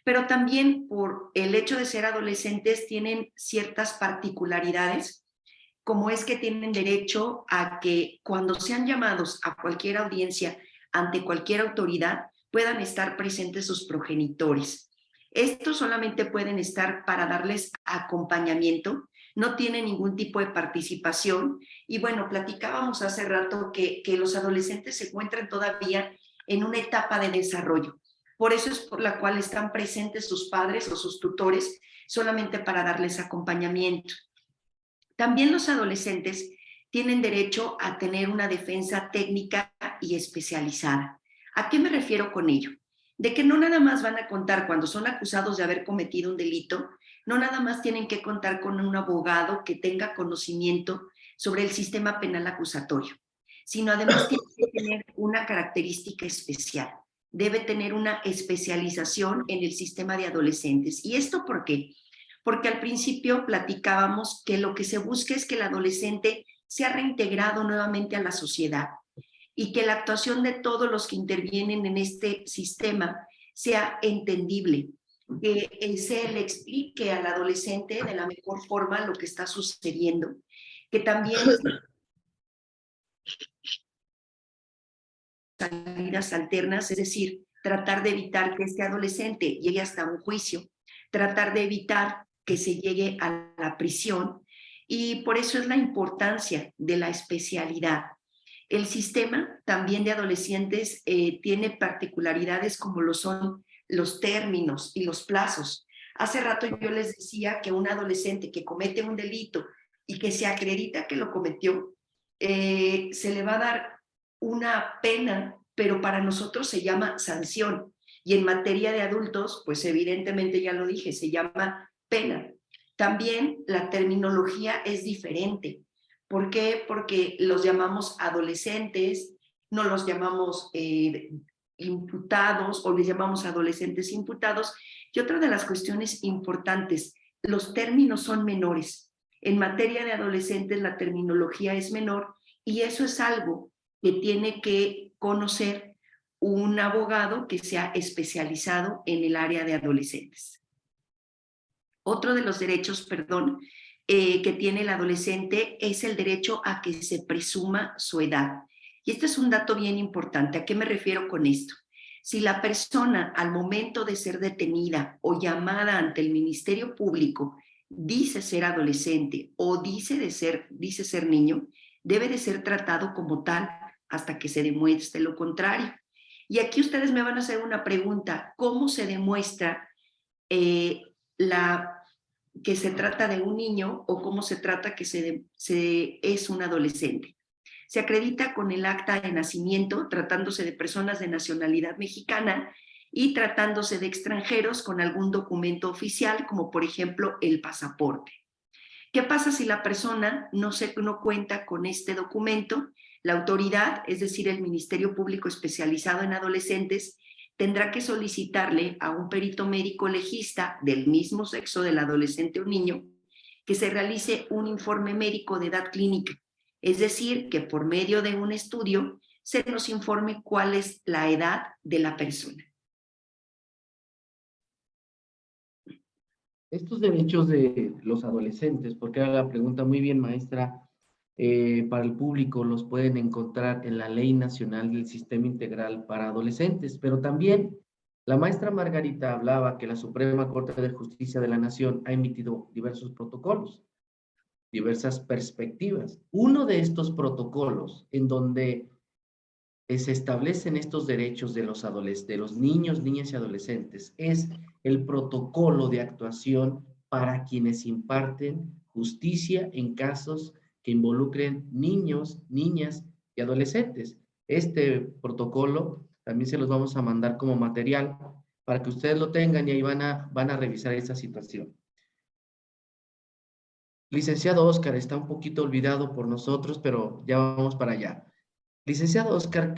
Pero también por el hecho de ser adolescentes tienen ciertas particularidades, como es que tienen derecho a que cuando sean llamados a cualquier audiencia ante cualquier autoridad puedan estar presentes sus progenitores. Estos solamente pueden estar para darles acompañamiento, no tienen ningún tipo de participación. Y bueno, platicábamos hace rato que los adolescentes se encuentran todavía en una etapa de desarrollo. Por eso es por la cual están presentes sus padres o sus tutores solamente para darles acompañamiento. También los adolescentes tienen derecho a tener una defensa técnica y especializada. ¿A qué me refiero con ello? De que no nada más van a contar cuando son acusados de haber cometido un delito, no nada más tienen que contar con un abogado que tenga conocimiento sobre el sistema penal acusatorio, sino además tiene que tener una característica especial. Debe tener una especialización en el sistema de adolescentes. ¿Y esto por qué? Porque al principio platicábamos que lo que se busca es que el adolescente sea reintegrado nuevamente a la sociedad y que la actuación de todos los que intervienen en este sistema sea entendible, que se le explique al adolescente de la mejor forma lo que está sucediendo, que también salidas alternas, es decir, tratar de evitar que este adolescente llegue hasta un juicio, tratar de evitar que se llegue a la prisión, y por eso es la importancia de la especialidad. El sistema también de adolescentes tiene particularidades como lo son los términos y los plazos. Hace rato yo les decía que un adolescente que comete un delito y que se acredita que lo cometió, se le va a dar una pena, pero para nosotros se llama sanción. Y en materia de adultos, pues evidentemente ya lo dije, se llama pena. También la terminología es diferente. ¿Por qué? Porque los llamamos adolescentes, no los llamamos imputados o les llamamos adolescentes imputados. Y otra de las cuestiones importantes, los términos son menores. En materia de adolescentes la terminología es menor y eso es algo que tiene que conocer un abogado que sea especializado en el área de adolescentes. Otro de los derechos, que tiene el adolescente es el derecho a que se presuma su edad. Y este es un dato bien importante. ¿A qué me refiero con esto? Si la persona al momento de ser detenida o llamada ante el Ministerio Público dice ser adolescente o dice ser niño, debe de ser tratado como tal hasta que se demuestre lo contrario. Y aquí ustedes me van a hacer una pregunta: ¿cómo se demuestra que se trata de un niño o cómo se trata que es un adolescente? Se acredita con el acta de nacimiento, tratándose de personas de nacionalidad mexicana, y tratándose de extranjeros con algún documento oficial, como por ejemplo el pasaporte. ¿Qué pasa si la persona no cuenta con este documento? La autoridad, es decir, el Ministerio Público especializado en adolescentes, tendrá que solicitarle a un perito médico legista del mismo sexo del adolescente o niño que se realice un informe médico de edad clínica. Es decir, que por medio de un estudio se nos informe cuál es la edad de la persona. Estos derechos de los adolescentes, porque era la pregunta muy bien, maestra, para el público, los pueden encontrar en la Ley Nacional del Sistema Integral para Adolescentes, pero también la maestra Margarita hablaba que la Suprema Corte de Justicia de la Nación ha emitido diversos protocolos, diversas perspectivas. Uno de estos protocolos en donde se establecen estos derechos de los niños, niñas y adolescentes es el protocolo de actuación para quienes imparten justicia en casos que involucren niños, niñas y adolescentes. Este protocolo también se los vamos a mandar como material para que ustedes lo tengan y ahí van a revisar esta situación. Licenciado Oscar, está un poquito olvidado por nosotros, pero ya vamos para allá. Licenciado Oscar,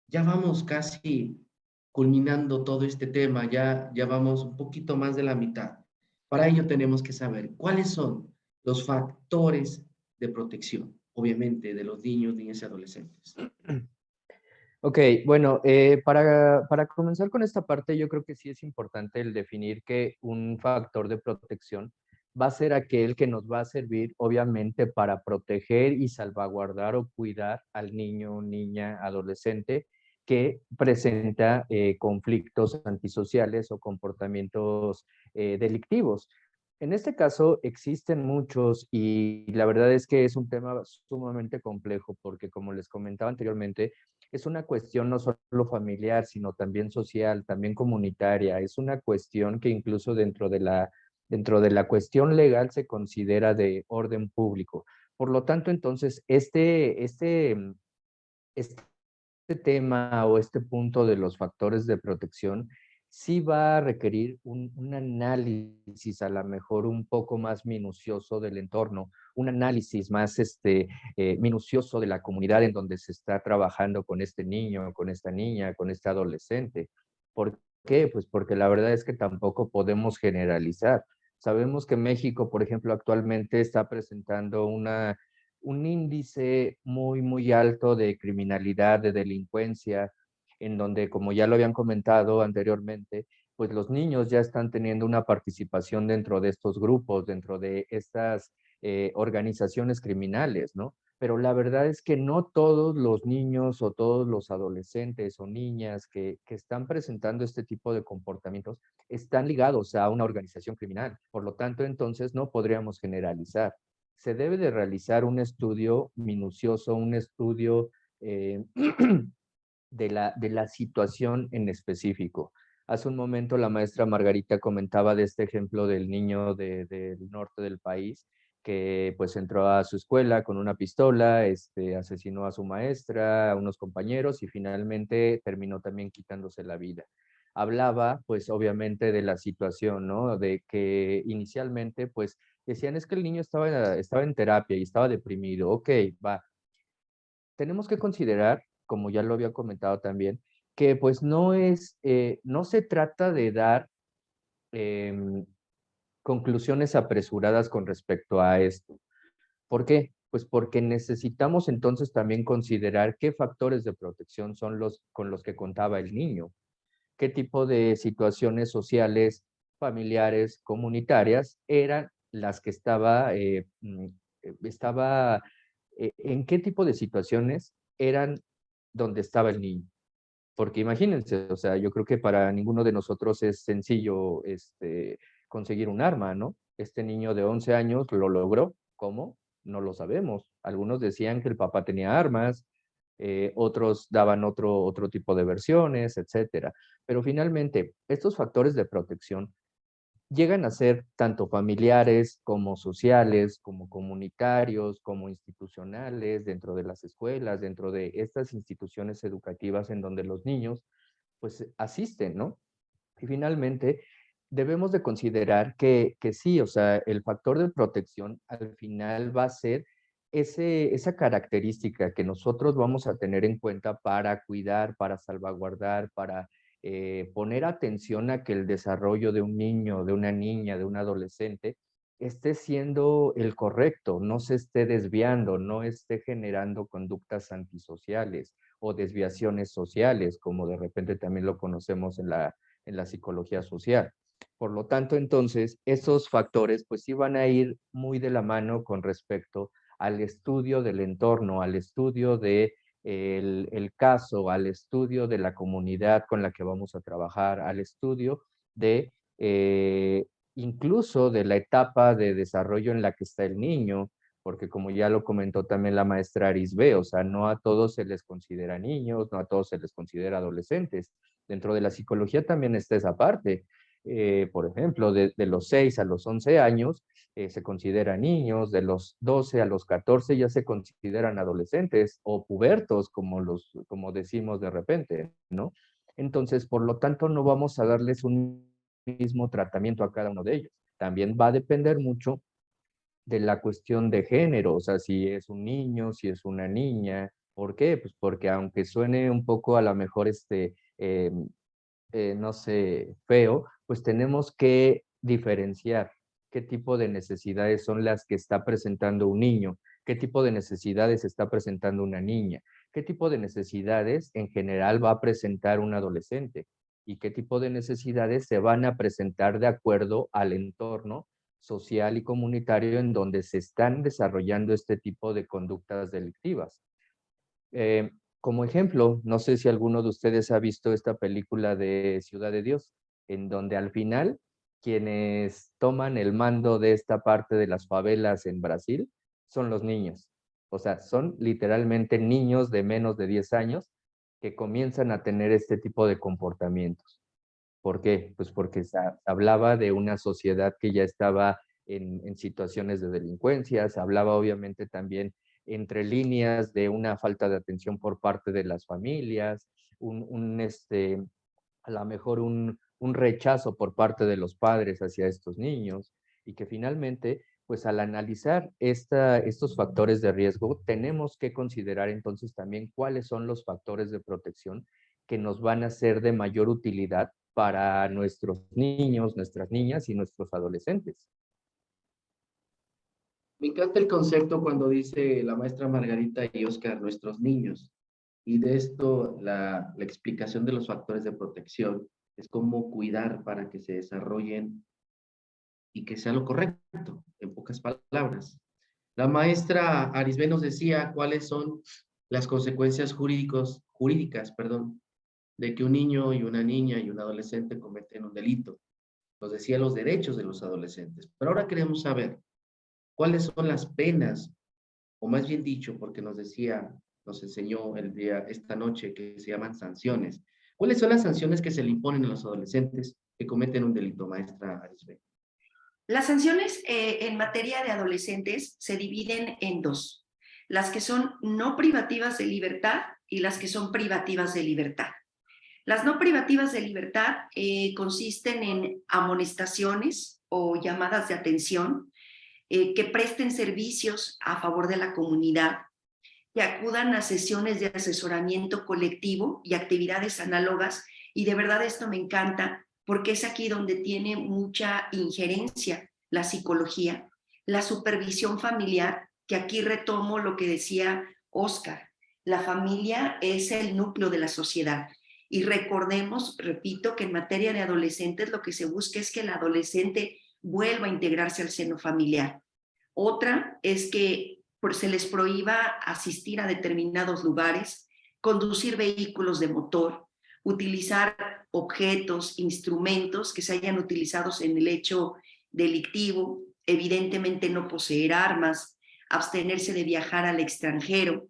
ya vamos casi culminando todo este tema, ya vamos un poquito más de la mitad. Para ello tenemos que saber cuáles son los factores de protección, obviamente, de los niños, niñas y adolescentes. Ok, bueno, para comenzar con esta parte, yo creo que sí es importante el definir que un factor de protección va a ser aquel que nos va a servir, obviamente, para proteger y salvaguardar o cuidar al niño, niña, adolescente que presenta conflictos antisociales o comportamientos delictivos. En este caso existen muchos y la verdad es que es un tema sumamente complejo porque, como les comentaba anteriormente, es una cuestión no solo familiar, sino también social, también comunitaria. Es una cuestión que incluso dentro de la cuestión legal se considera de orden público. Por lo tanto, entonces, este tema o este punto de los factores de protección sí va a requerir un análisis a lo mejor un poco más minucioso del entorno, un análisis más minucioso de la comunidad en donde se está trabajando con este niño, con esta niña, con este adolescente. ¿Por qué? Pues porque la verdad es que tampoco podemos generalizar. Sabemos que México, por ejemplo, actualmente está presentando un índice muy, muy alto de criminalidad, de delincuencia, en donde, como ya lo habían comentado anteriormente, pues los niños ya están teniendo una participación dentro de estos grupos, dentro de estas organizaciones criminales, ¿no? pero la verdad es que no todos los niños o todos los adolescentes o niñas que están presentando este tipo de comportamientos están ligados a una organización criminal. Por lo tanto, entonces no podríamos generalizar. Se debe de realizar un estudio minucioso, un estudio eh, de la situación en específico. Hace un momento la maestra Margarita comentaba de este ejemplo del niño del norte del país que pues entró a su escuela con una pistola, asesinó a su maestra, a unos compañeros y finalmente terminó también quitándose la vida. Hablaba pues obviamente de la situación, ¿no? De que inicialmente pues decían es que el niño estaba en terapia y estaba deprimido. Ok, va, tenemos que considerar, como ya lo había comentado también, que pues no se trata de dar em, conclusiones apresuradas con respecto a esto. ¿Por qué? Pues porque necesitamos entonces también considerar qué factores de protección son los con los que contaba el niño, qué tipo de situaciones sociales, familiares, comunitarias eran las que en qué tipo de situaciones eran donde estaba el niño. Porque imagínense, o sea, yo creo que para ninguno de nosotros es sencillo conseguir un arma, ¿no? Este niño de 11 años lo logró. ¿Cómo? No lo sabemos. Algunos decían que el papá tenía armas, otros daban otro tipo de versiones, etcétera. Pero finalmente, estos factores de protección llegan a ser tanto familiares como sociales, como comunitarios, como institucionales, dentro de las escuelas, dentro de estas instituciones educativas en donde los niños pues asisten, ¿no? Y finalmente, debemos de considerar que sí, o sea, el factor de protección al final va a ser esa característica que nosotros vamos a tener en cuenta para cuidar, para salvaguardar, para poner atención a que el desarrollo de un niño, de una niña, de un adolescente, esté siendo el correcto, no se esté desviando, no esté generando conductas antisociales o desviaciones sociales, como de repente también lo conocemos en la psicología social. Por lo tanto, entonces, esos factores pues sí van a ir muy de la mano con respecto al estudio del entorno, al estudio de el caso, al estudio de la comunidad con la que vamos a trabajar, al estudio de incluso de la etapa de desarrollo en la que está el niño, porque como ya lo comentó también la maestra Arisbe, o sea, no a todos se les considera niños, no a todos se les considera adolescentes. Dentro de la psicología también está esa parte. Por ejemplo, de los 6 a los 11 años se consideran niños, de los 12 a los 14 ya se consideran adolescentes o pubertos, como decimos de repente, ¿no? Entonces, por lo tanto, no vamos a darles un mismo tratamiento a cada uno de ellos. También va a depender mucho de la cuestión de género, o sea, si es un niño, si es una niña. ¿Por qué? Pues porque aunque suene un poco a lo mejor no sé, feo, pues tenemos que diferenciar qué tipo de necesidades son las que está presentando un niño, qué tipo de necesidades está presentando una niña, qué tipo de necesidades en general va a presentar un adolescente y qué tipo de necesidades se van a presentar de acuerdo al entorno social y comunitario en donde se están desarrollando este tipo de conductas delictivas. Eh, Como ejemplo, no sé si alguno de ustedes ha visto esta película de Ciudad de Dios, en donde al final quienes toman el mando de esta parte de las favelas en Brasil son los niños. O sea, son literalmente niños de menos de 10 años que comienzan a tener este tipo de comportamientos. ¿Por qué? Pues porque se hablaba de una sociedad que ya estaba en situaciones de delincuencia, se hablaba obviamente también entre líneas de una falta de atención por parte de las familias, a lo mejor un rechazo por parte de los padres hacia estos niños y que finalmente, pues al analizar estos factores de riesgo, tenemos que considerar entonces también cuáles son los factores de protección que nos van a ser de mayor utilidad para nuestros niños, nuestras niñas y nuestros adolescentes. Me encanta el concepto cuando dice la maestra Margarita y Oscar, nuestros niños. Y de esto, la explicación de los factores de protección es cómo cuidar para que se desarrollen y que sea lo correcto, en pocas palabras. La maestra Arisbe nos decía cuáles son las consecuencias jurídicas, de que un niño y una niña y un adolescente cometen un delito. Nos decía los derechos de los adolescentes. Pero ahora queremos saber cuáles son las penas, o más bien dicho, porque nos enseñó esta noche que se llaman sanciones. ¿Cuáles son las sanciones que se le imponen a los adolescentes que cometen un delito, maestra Arisbe? Las sanciones en materia de adolescentes se dividen en dos: las que son no privativas de libertad y las que son privativas de libertad. Las no privativas de libertad consisten en amonestaciones o llamadas de atención que presten servicios a favor de la comunidad, que acudan a sesiones de asesoramiento colectivo y actividades análogas, y de verdad esto me encanta porque es aquí donde tiene mucha injerencia la psicología, la supervisión familiar, que aquí retomo lo que decía Oscar: la familia es el núcleo de la sociedad. Y recordemos, repito, que en materia de adolescentes lo que se busca es que el adolescente vuelva a integrarse al seno familiar. Otra es que se les prohíba asistir a determinados lugares, conducir vehículos de motor, utilizar objetos, instrumentos que se hayan utilizado en el hecho delictivo, evidentemente no poseer armas, abstenerse de viajar al extranjero,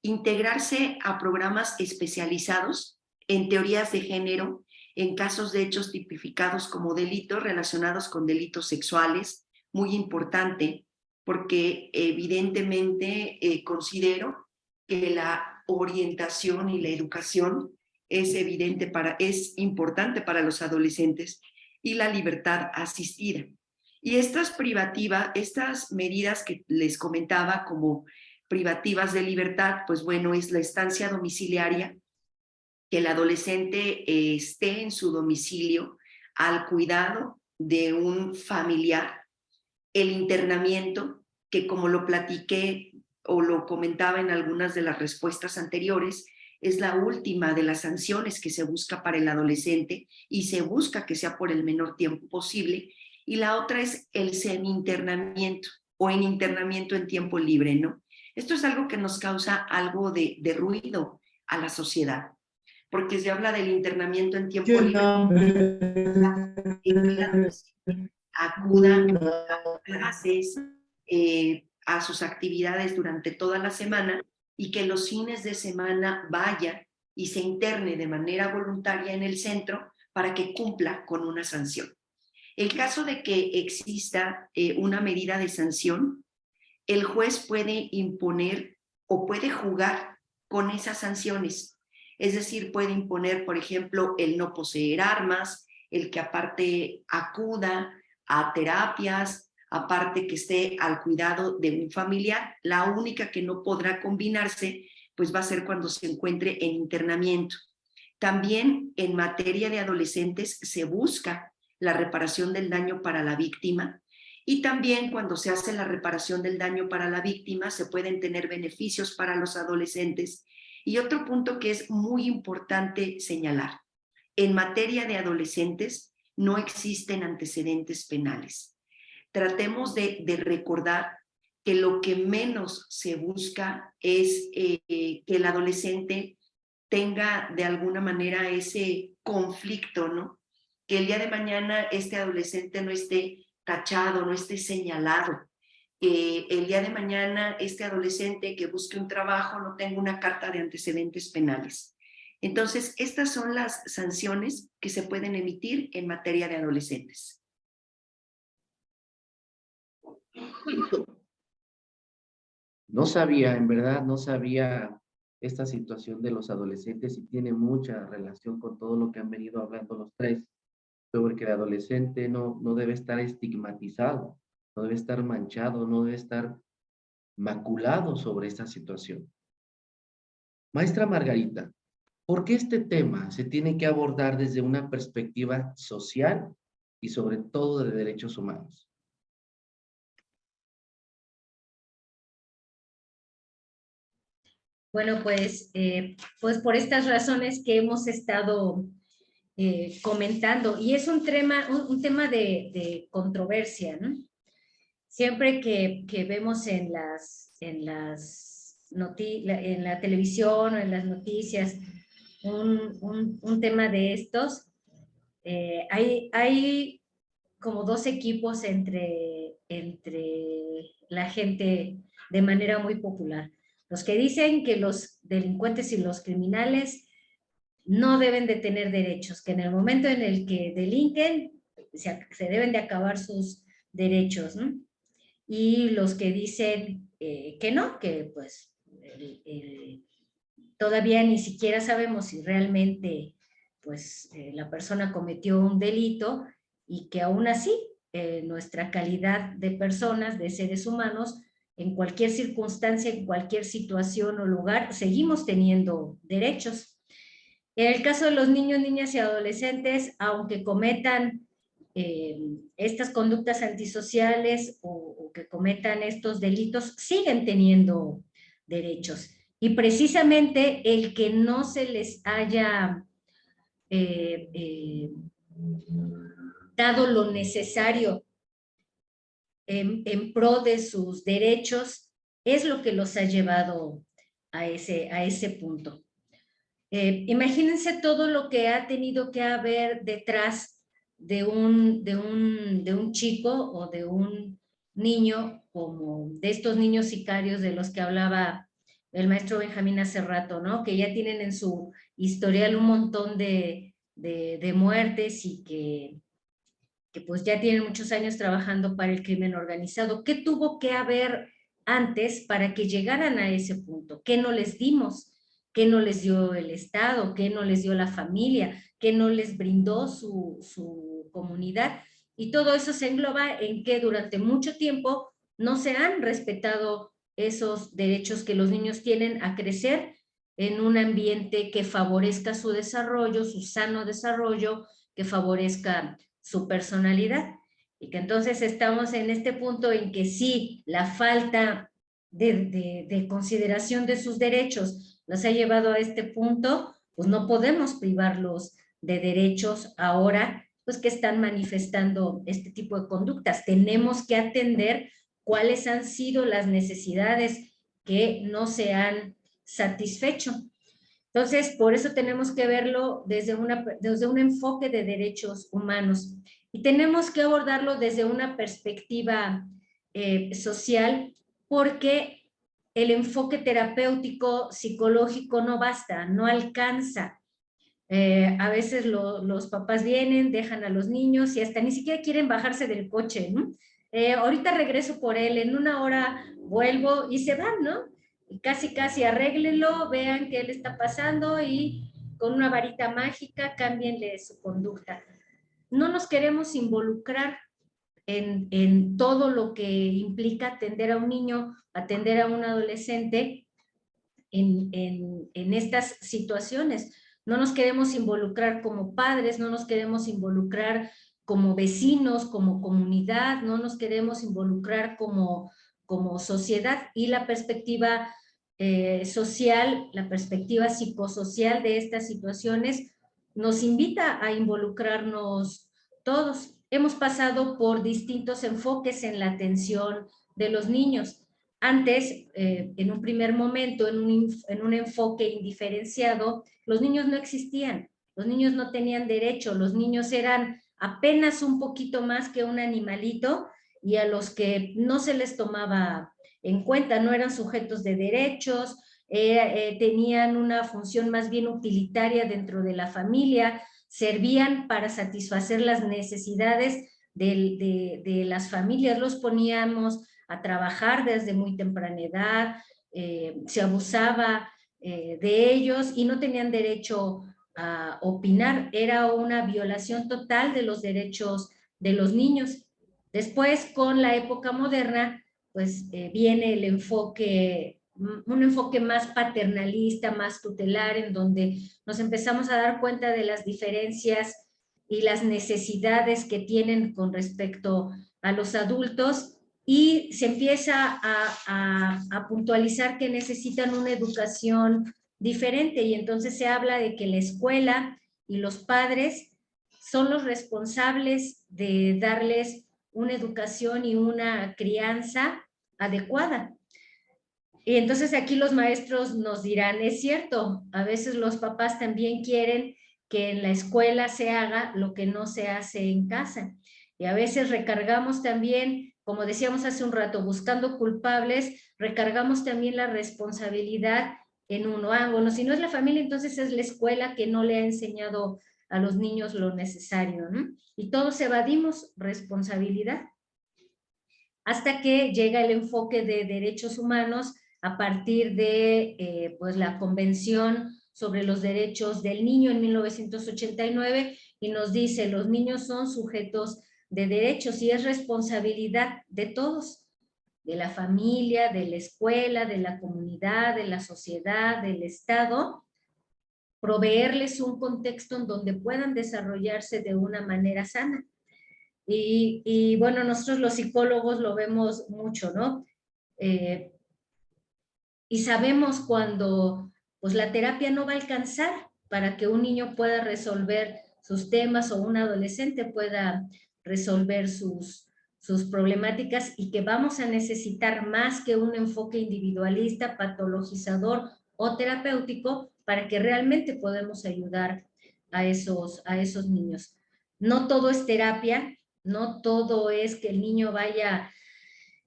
integrarse a programas especializados en teorías de género, en casos de hechos tipificados como delitos relacionados con delitos sexuales, muy importante, porque evidentemente considero que la orientación y la educación es importante para los adolescentes, y la libertad asistida. Y estas medidas que les comentaba como privativas de libertad, pues bueno, es la estancia domiciliaria, que el adolescente esté en su domicilio al cuidado de un familiar; el internamiento, que como lo platiqué o lo comentaba en algunas de las respuestas anteriores, es la última de las sanciones que se busca para el adolescente, y se busca que sea por el menor tiempo posible. Y la otra es el semi-internamiento o en internamiento en tiempo libre, ¿no? Esto es algo que nos causa algo de ruido a la sociedad, porque se habla del internamiento en tiempo libre. Acudan a clases, a sus actividades durante toda la semana, y que los fines de semana vaya y se interne de manera voluntaria en el centro para que cumpla con una sanción. En caso de que exista una medida de sanción, el juez puede imponer o puede jugar con esas sanciones. Es decir, puede imponer, por ejemplo, el no poseer armas, el que aparte acuda a terapias, aparte que esté al cuidado de un familiar. La única que no podrá combinarse, pues va a ser cuando se encuentre en internamiento. También en materia de adolescentes se busca la reparación del daño para la víctima, y también cuando se hace la reparación del daño para la víctima se pueden tener beneficios para los adolescentes. Y otro punto que es muy importante señalar: en materia de adolescentes no existen antecedentes penales. Tratemos de recordar que lo que menos se busca es que el adolescente tenga de alguna manera ese conflicto, ¿no? Que el día de mañana este adolescente no esté tachado, no esté señalado. Que el día de mañana este adolescente que busque un trabajo no tenga una carta de antecedentes penales. Entonces, estas son las sanciones que se pueden emitir en materia de adolescentes. No sabía, en verdad, no sabía esta situación de los adolescentes, y tiene mucha relación con todo lo que han venido hablando los tres, porque el adolescente no debe estar estigmatizado, no debe estar manchado, no debe estar maculado sobre esta situación. Maestra Margarita, ¿por qué este tema se tiene que abordar desde una perspectiva social y sobre todo de derechos humanos? Bueno, pues por estas razones que hemos estado comentando, y es un tema de controversia, ¿no? Siempre que vemos en la televisión o en las noticias un tema de estos, hay como dos equipos entre la gente de manera muy popular. Los que dicen que los delincuentes y los criminales no deben de tener derechos, que en el momento en el que delinquen se deben de acabar sus derechos, ¿no? Y los que dicen que no, que pues todavía ni siquiera sabemos si realmente pues la persona cometió un delito y que aún así nuestra calidad de personas, de seres humanos, en cualquier circunstancia, en cualquier situación o lugar, seguimos teniendo derechos. En el caso de los niños, niñas y adolescentes, aunque cometan estas conductas antisociales o que cometan estos delitos, siguen teniendo derechos. Y precisamente el que no se les haya dado lo necesario en pro de sus derechos es lo que los ha llevado a ese punto. Imagínense todo lo que ha tenido que haber detrás de un chico o de un niño, como de estos niños sicarios de los que hablaba el maestro Benjamín hace rato, ¿no? Que ya tienen en su historial un montón de muertes y que pues ya tienen muchos años trabajando para el crimen organizado. ¿Qué tuvo que haber antes para que llegaran a ese punto? ¿Qué no les dimos? ¿Qué no les dio el Estado? ¿Qué no les dio la familia? ¿Qué no les brindó su comunidad? Y todo eso se engloba en que durante mucho tiempo no se han respetado esos derechos que los niños tienen a crecer en un ambiente que favorezca su desarrollo, su sano desarrollo, que favorezca su personalidad. Y que entonces estamos en este punto en que sí, la falta de consideración de sus derechos los ha llevado a este punto, pues no podemos privarlos de derechos ahora, pues que están manifestando este tipo de conductas. Tenemos que atender cuáles han sido las necesidades que no se han satisfecho. Entonces, por eso tenemos que verlo desde un enfoque de derechos humanos y tenemos que abordarlo desde una perspectiva social, porque el enfoque terapéutico psicológico no basta, no alcanza. A veces los papás vienen, dejan a los niños y hasta ni siquiera quieren bajarse del coche, ¿no? Ahorita regreso por él, en una hora vuelvo y se van, ¿no? Y casi arréglenlo, vean qué le está pasando y con una varita mágica cámbienle su conducta. No nos queremos involucrar en todo lo que implica atender a un niño, atender a un adolescente en estas situaciones. No nos queremos involucrar como padres, no nos queremos involucrar como vecinos, como comunidad, no nos queremos involucrar como sociedad, y la perspectiva social, la perspectiva psicosocial de estas situaciones nos invita a involucrarnos todos. Hemos pasado por distintos enfoques en la atención de los niños. Antes, en un primer momento, en un enfoque indiferenciado, los niños no existían, los niños no tenían derecho, los niños eran apenas un poquito más que un animalito y a los que no se les tomaba en cuenta, no eran sujetos de derechos, tenían una función más bien utilitaria dentro de la familia, servían para satisfacer las necesidades de las familias, los poníamos a trabajar desde muy temprana edad, se abusaba de ellos y no tenían derecho a opinar, era una violación total de los derechos de los niños. Después, con la época moderna, pues viene el enfoque, un enfoque más paternalista, más tutelar, en donde nos empezamos a dar cuenta de las diferencias y las necesidades que tienen con respecto a los adultos, y se empieza a puntualizar que necesitan una educación diferente, y entonces se habla de que la escuela y los padres son los responsables de darles una educación y una crianza adecuada. Y entonces aquí los maestros nos dirán, es cierto, a veces los papás también quieren que en la escuela se haga lo que no se hace en casa. Y a veces recargamos también, como decíamos hace un rato, buscando culpables, recargamos también la responsabilidad en uno. Ah, bueno, si no es la familia, entonces es la escuela que no le ha enseñado a los niños lo necesario, ¿no? Y todos evadimos responsabilidad hasta que llega el enfoque de derechos humanos a partir de pues la Convención sobre los Derechos del Niño en 1989 y nos dice, los niños son sujetos de derechos y es responsabilidad de todos, de la familia, de la escuela, de la comunidad, de la sociedad, del Estado, proveerles un contexto en donde puedan desarrollarse de una manera sana. Y bueno, nosotros los psicólogos lo vemos mucho, ¿no? Y sabemos cuando pues la terapia no va a alcanzar para que un niño pueda resolver sus temas o un adolescente pueda resolver sus problemáticas y que vamos a necesitar más que un enfoque individualista, patologizador o terapéutico para que realmente podamos ayudar a esos niños. No todo es terapia, no todo es que el niño vaya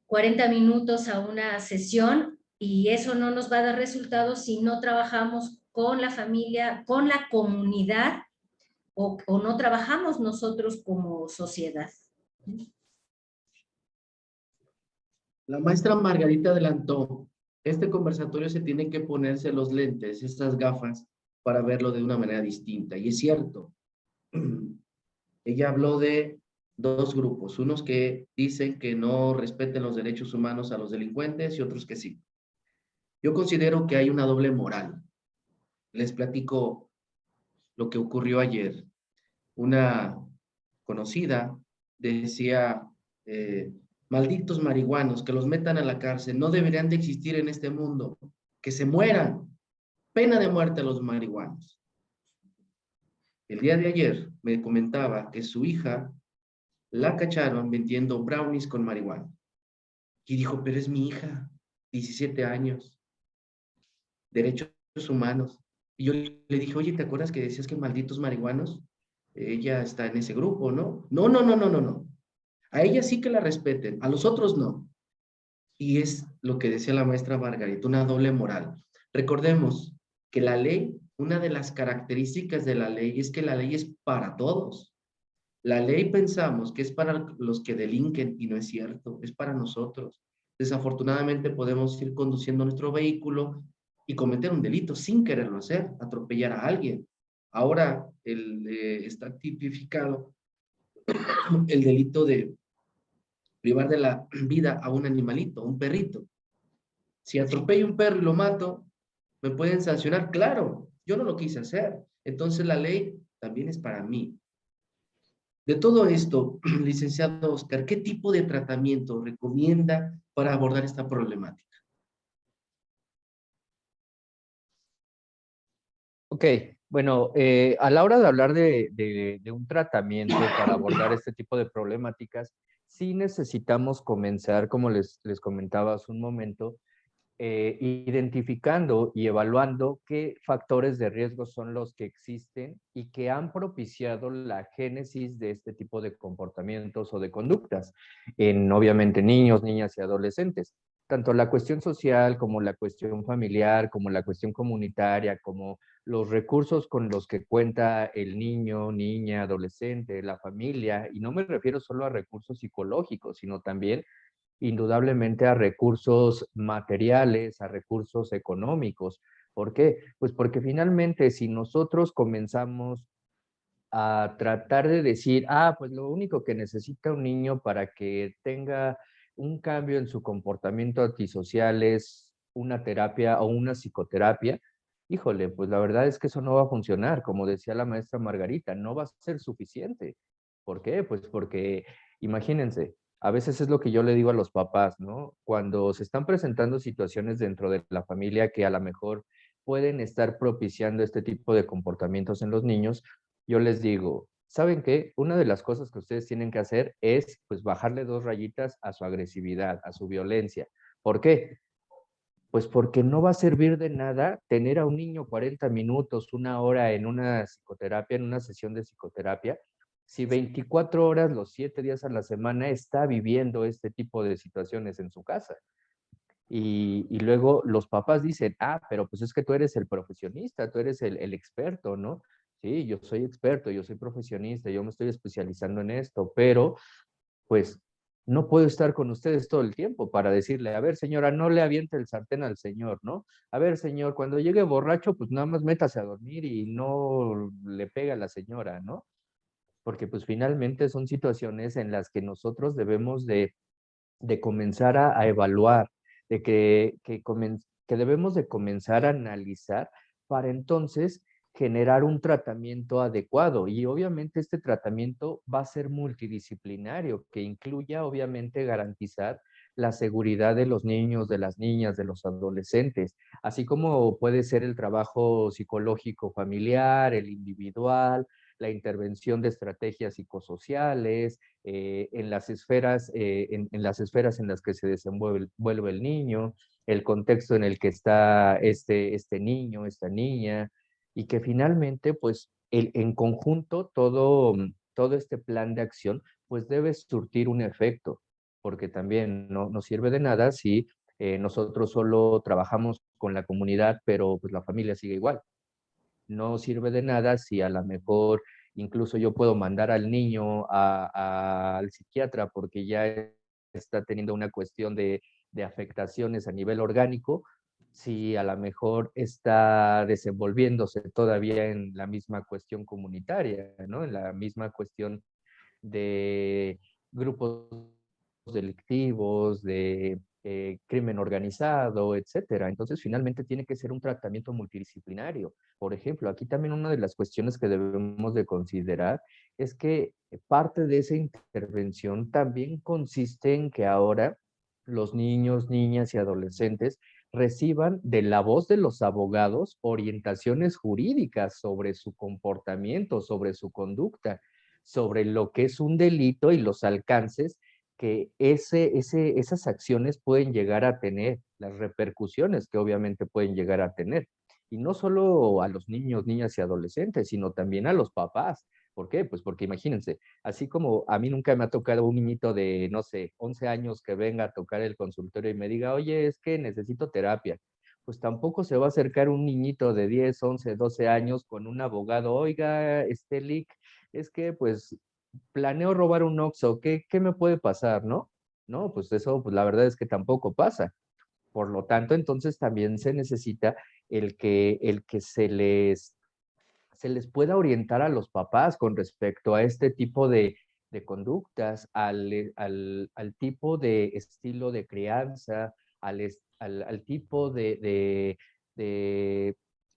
40 minutos a una sesión y eso no nos va a dar resultados si no trabajamos con la familia, con la comunidad o no trabajamos nosotros como sociedad. La maestra Margarita adelantó, este conversatorio se tiene que ponerse los lentes, estas gafas, para verlo de una manera distinta. Y es cierto, ella habló de dos grupos, unos que dicen que no respeten los derechos humanos a los delincuentes y otros que sí. Yo considero que hay una doble moral. Les platico lo que ocurrió ayer. Una conocida decía, malditos marihuanos, que los metan a la cárcel, no deberían de existir en este mundo, que se mueran, pena de muerte a los marihuanos. El día de ayer me comentaba que su hija la cacharon vendiendo brownies con marihuana. Y dijo, pero es mi hija, 17 años, derechos humanos. Y yo le dije, oye, ¿te acuerdas que decías que malditos marihuanos? Ella está en ese grupo, ¿no? No, no, no, no, no, no. A ella sí que la respeten, a los otros no. Y es lo que decía la maestra Margarita, una doble moral. Recordemos que la ley, una de las características de la ley es que la ley es para todos. La ley pensamos que es para los que delinquen y no es cierto, es para nosotros. Desafortunadamente podemos ir conduciendo nuestro vehículo y cometer un delito sin quererlo hacer, atropellar a alguien. Ahora está tipificado el delito de privar de la vida a un animalito, un perrito. Si atropello un perro y lo mato, ¿me pueden sancionar? Claro, yo no lo quise hacer. Entonces la ley también es para mí. De todo esto, licenciado Oscar, ¿qué tipo de tratamiento recomienda para abordar esta problemática? Ok, bueno, a la hora de hablar de un tratamiento para abordar este tipo de problemáticas, sí necesitamos comenzar, como les comentaba hace un momento, identificando y evaluando qué factores de riesgo son los que existen y que han propiciado la génesis de este tipo de comportamientos o de conductas en, obviamente, niños, niñas y adolescentes. Tanto la cuestión social como la cuestión familiar, como la cuestión comunitaria, como los recursos con los que cuenta el niño, niña, adolescente, la familia, y no me refiero solo a recursos psicológicos, sino también indudablemente a recursos materiales, a recursos económicos. ¿Por qué? Pues porque finalmente si nosotros comenzamos a tratar de decir, pues lo único que necesita un niño para que tenga un cambio en su comportamiento antisocial es una terapia o una psicoterapia, híjole, pues la verdad es que eso no va a funcionar, como decía la maestra Margarita, no va a ser suficiente. ¿Por qué? Pues porque, imagínense, a veces es lo que yo le digo a los papás, ¿no? Cuando se están presentando situaciones dentro de la familia que a lo mejor pueden estar propiciando este tipo de comportamientos en los niños, yo les digo, ¿saben qué? Una de las cosas que ustedes tienen que hacer es, pues, bajarle 2 rayitas a su agresividad, a su violencia. ¿Por qué? Pues porque no va a servir de nada tener a un niño 40 minutos, 1 hora en una psicoterapia, en una sesión de psicoterapia, si 24 horas los 7 días a la semana está viviendo este tipo de situaciones en su casa. Y luego los papás dicen, ah, pero pues es que tú eres el profesionista, tú eres el experto, ¿no? Sí, yo soy experto, yo soy profesionista, yo me estoy especializando en esto, pero pues no puedo estar con ustedes todo el tiempo para decirle, a ver, señora, no le aviente el sartén al señor, ¿no? A ver, señor, cuando llegue borracho, pues nada más métase a dormir y no le pega a la señora, ¿no? Porque pues finalmente son situaciones en las que nosotros debemos de comenzar a evaluar, de que debemos de comenzar a analizar para entonces generar un tratamiento adecuado. Y obviamente este tratamiento va a ser multidisciplinario, que incluya obviamente garantizar la seguridad de los niños, de las niñas, de los adolescentes, así como puede ser el trabajo psicológico familiar, el individual, la intervención de estrategias psicosociales, en las esferas, en las esferas en las que se desenvuelve el niño, el contexto en el que está este niño, esta niña, y que finalmente, pues, en conjunto, todo este plan de acción, pues debe surtir un efecto, porque también no sirve de nada si nosotros solo trabajamos con la comunidad, pero pues la familia sigue igual. No sirve de nada si a lo mejor incluso yo puedo mandar al niño al psiquiatra porque ya está teniendo una cuestión de afectaciones a nivel orgánico, si a lo mejor está desenvolviéndose todavía en la misma cuestión comunitaria, ¿no? En la misma cuestión de grupos delictivos, de crimen organizado, etcétera. Entonces, finalmente tiene que ser un tratamiento multidisciplinario. Por ejemplo, aquí también una de las cuestiones que debemos de considerar es que parte de esa intervención también consiste en que ahora los niños, niñas y adolescentes reciban de la voz de los abogados orientaciones jurídicas sobre su comportamiento, sobre su conducta, sobre lo que es un delito y los alcances que esas acciones pueden llegar a tener, las repercusiones que obviamente pueden llegar a tener. Y no solo a los niños, niñas y adolescentes, sino también a los papás. ¿Por qué? Pues porque imagínense, así como a mí nunca me ha tocado un niñito de, no sé, 11 años que venga a tocar el consultorio y me diga, oye, es que necesito terapia. Pues tampoco se va a acercar un niñito de 10, 11, 12 años con un abogado, oiga, Lic, es que pues planeo robar un Oxxo, ¿qué me puede pasar, no? No, pues eso, pues la verdad es que tampoco pasa. Por lo tanto, entonces también se necesita el que se les pueda orientar a los papás con respecto a este tipo de conductas, al tipo de estilo de crianza, al tipo de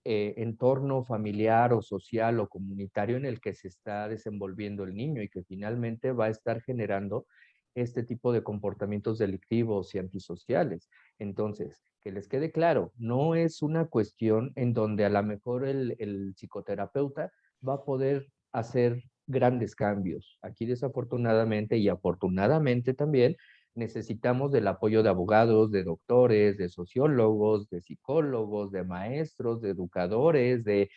entorno familiar o social o comunitario en el que se está desenvolviendo el niño y que finalmente va a estar generando este tipo de comportamientos delictivos y antisociales. Entonces, que les quede claro, no es una cuestión en donde a lo mejor el psicoterapeuta va a poder hacer grandes cambios. Aquí desafortunadamente y afortunadamente también necesitamos del apoyo de abogados, de doctores, de sociólogos, de psicólogos, de maestros, de educadores, de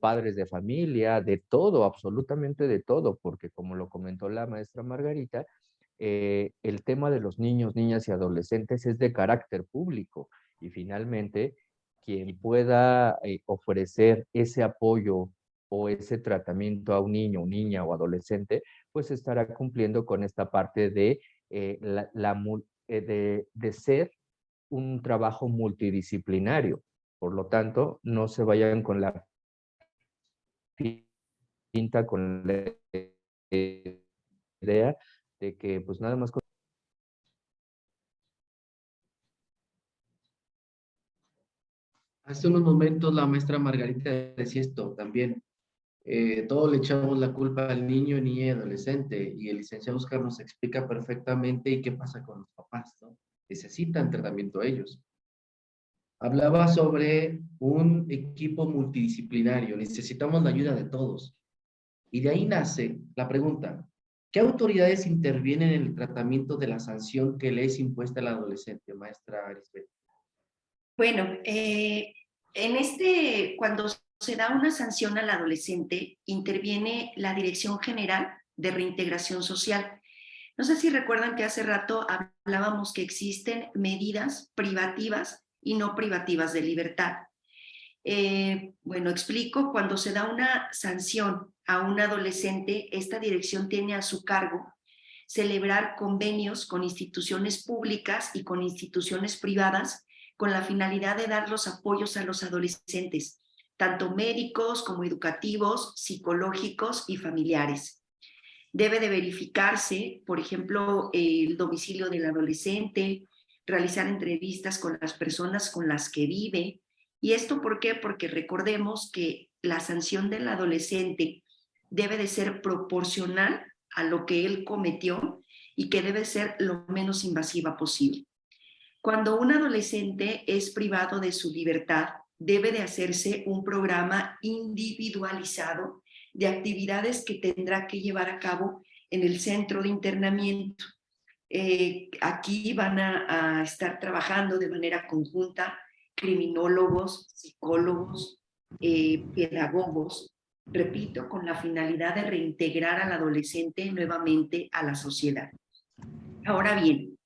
padres de familia, de todo, absolutamente de todo, porque como lo comentó la maestra Margarita, el tema de los niños, niñas y adolescentes es de carácter público y finalmente quien pueda ofrecer ese apoyo o ese tratamiento a un niño, niña o adolescente, pues estará cumpliendo con esta parte de, de ser un trabajo multidisciplinario. Por lo tanto, no se vayan con la pinta, con la idea de que pues nada más. Hace unos momentos la maestra Margarita decía esto también. Todos le echamos la culpa al niño, niña y adolescente, y el licenciado Oscar nos explica perfectamente y qué pasa con los papás, ¿no? Necesitan tratamiento ellos. Hablaba sobre un equipo multidisciplinario, necesitamos la ayuda de todos. Y de ahí nace la pregunta, ¿qué autoridades intervienen en el tratamiento de la sanción que le es impuesta al adolescente, maestra Arisbet? Bueno, cuando se da una sanción al adolescente, interviene la Dirección General de Reintegración Social. No sé si recuerdan que hace rato hablábamos que existen medidas privativas y no privativas de libertad. Bueno, explico, cuando se da una sanción a un adolescente, esta dirección tiene a su cargo celebrar convenios con instituciones públicas y con instituciones privadas con la finalidad de dar los apoyos a los adolescentes, tanto médicos como educativos, psicológicos y familiares. Debe de verificarse, por ejemplo, el domicilio del adolescente, realizar entrevistas con las personas con las que vive. ¿Y esto por qué? Porque recordemos que la sanción del adolescente debe de ser proporcional a lo que él cometió y que debe ser lo menos invasiva posible. Cuando un adolescente es privado de su libertad, debe de hacerse un programa individualizado de actividades que tendrá que llevar a cabo en el centro de internamiento. Aquí van a estar trabajando de manera conjunta criminólogos, psicólogos, pedagogos, repito, con la finalidad de reintegrar al adolescente nuevamente a la sociedad. Ahora bien,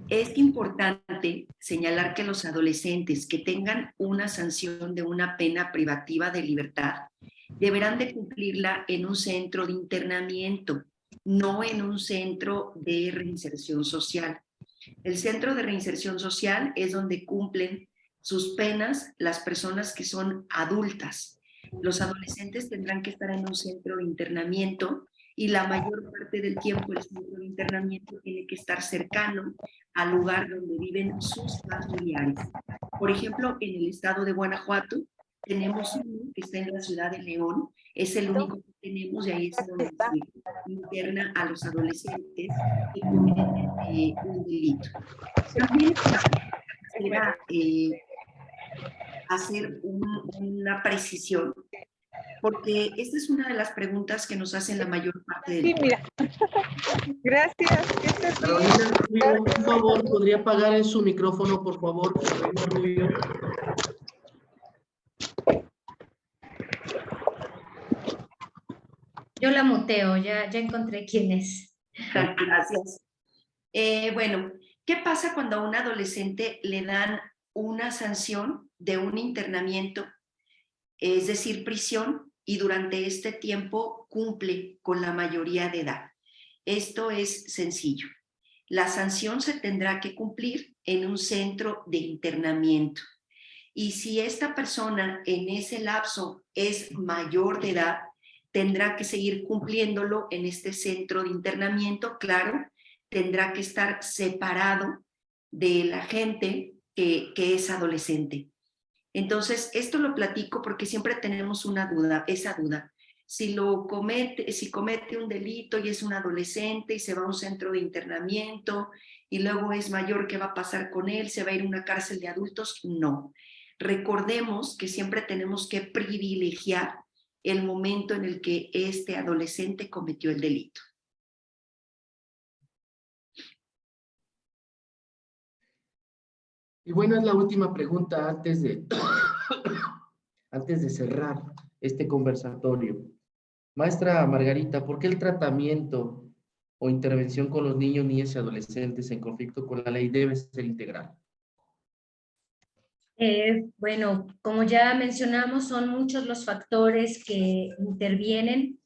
es importante señalar que los adolescentes que tengan una sanción de una pena privativa de libertad deberán de cumplirla en un centro de internamiento, no en un centro de reinserción social. El centro de reinserción social es donde cumplen sus penas las personas que son adultas. Los adolescentes tendrán que estar en un centro de internamiento y la mayor parte del tiempo el centro de internamiento tiene que estar cercano al lugar donde viven sus familiares. Por ejemplo, en el estado de Guanajuato tenemos uno que está en la ciudad de León, es el único que tenemos y ahí es donde se interna a los adolescentes que cometen un delito. También quisiera hacer una precisión, porque esta es una de las preguntas que nos hacen la mayor parte del tiempo. Mira. Gracias. Carolina Rubio, por favor, ¿podría apagar en su micrófono, por favor, Carolina Rubio? Yo la muteo, ya encontré quién es. Gracias. Bueno, ¿qué pasa cuando a un adolescente le dan una sanción de un internamiento, es decir, prisión, y durante este tiempo cumple con la mayoría de edad? Esto es sencillo. La sanción se tendrá que cumplir en un centro de internamiento. Y si esta persona en ese lapso es mayor de edad, tendrá que seguir cumpliéndolo en este centro de internamiento, claro, tendrá que estar separado de la gente que es adolescente. Entonces, esto lo platico porque siempre tenemos una duda, esa duda. Si comete un delito y es un adolescente y se va a un centro de internamiento y luego es mayor, ¿qué va a pasar con él? ¿Se va a ir a una cárcel de adultos? No. Recordemos que siempre tenemos que privilegiar el momento en el que este adolescente cometió el delito. Y bueno, es la última pregunta antes de cerrar este conversatorio. Maestra Margarita, ¿por qué el tratamiento o intervención con los niños, niñas y adolescentes en conflicto con la ley debe ser integral? Bueno, como ya mencionamos, son muchos los factores que intervienen,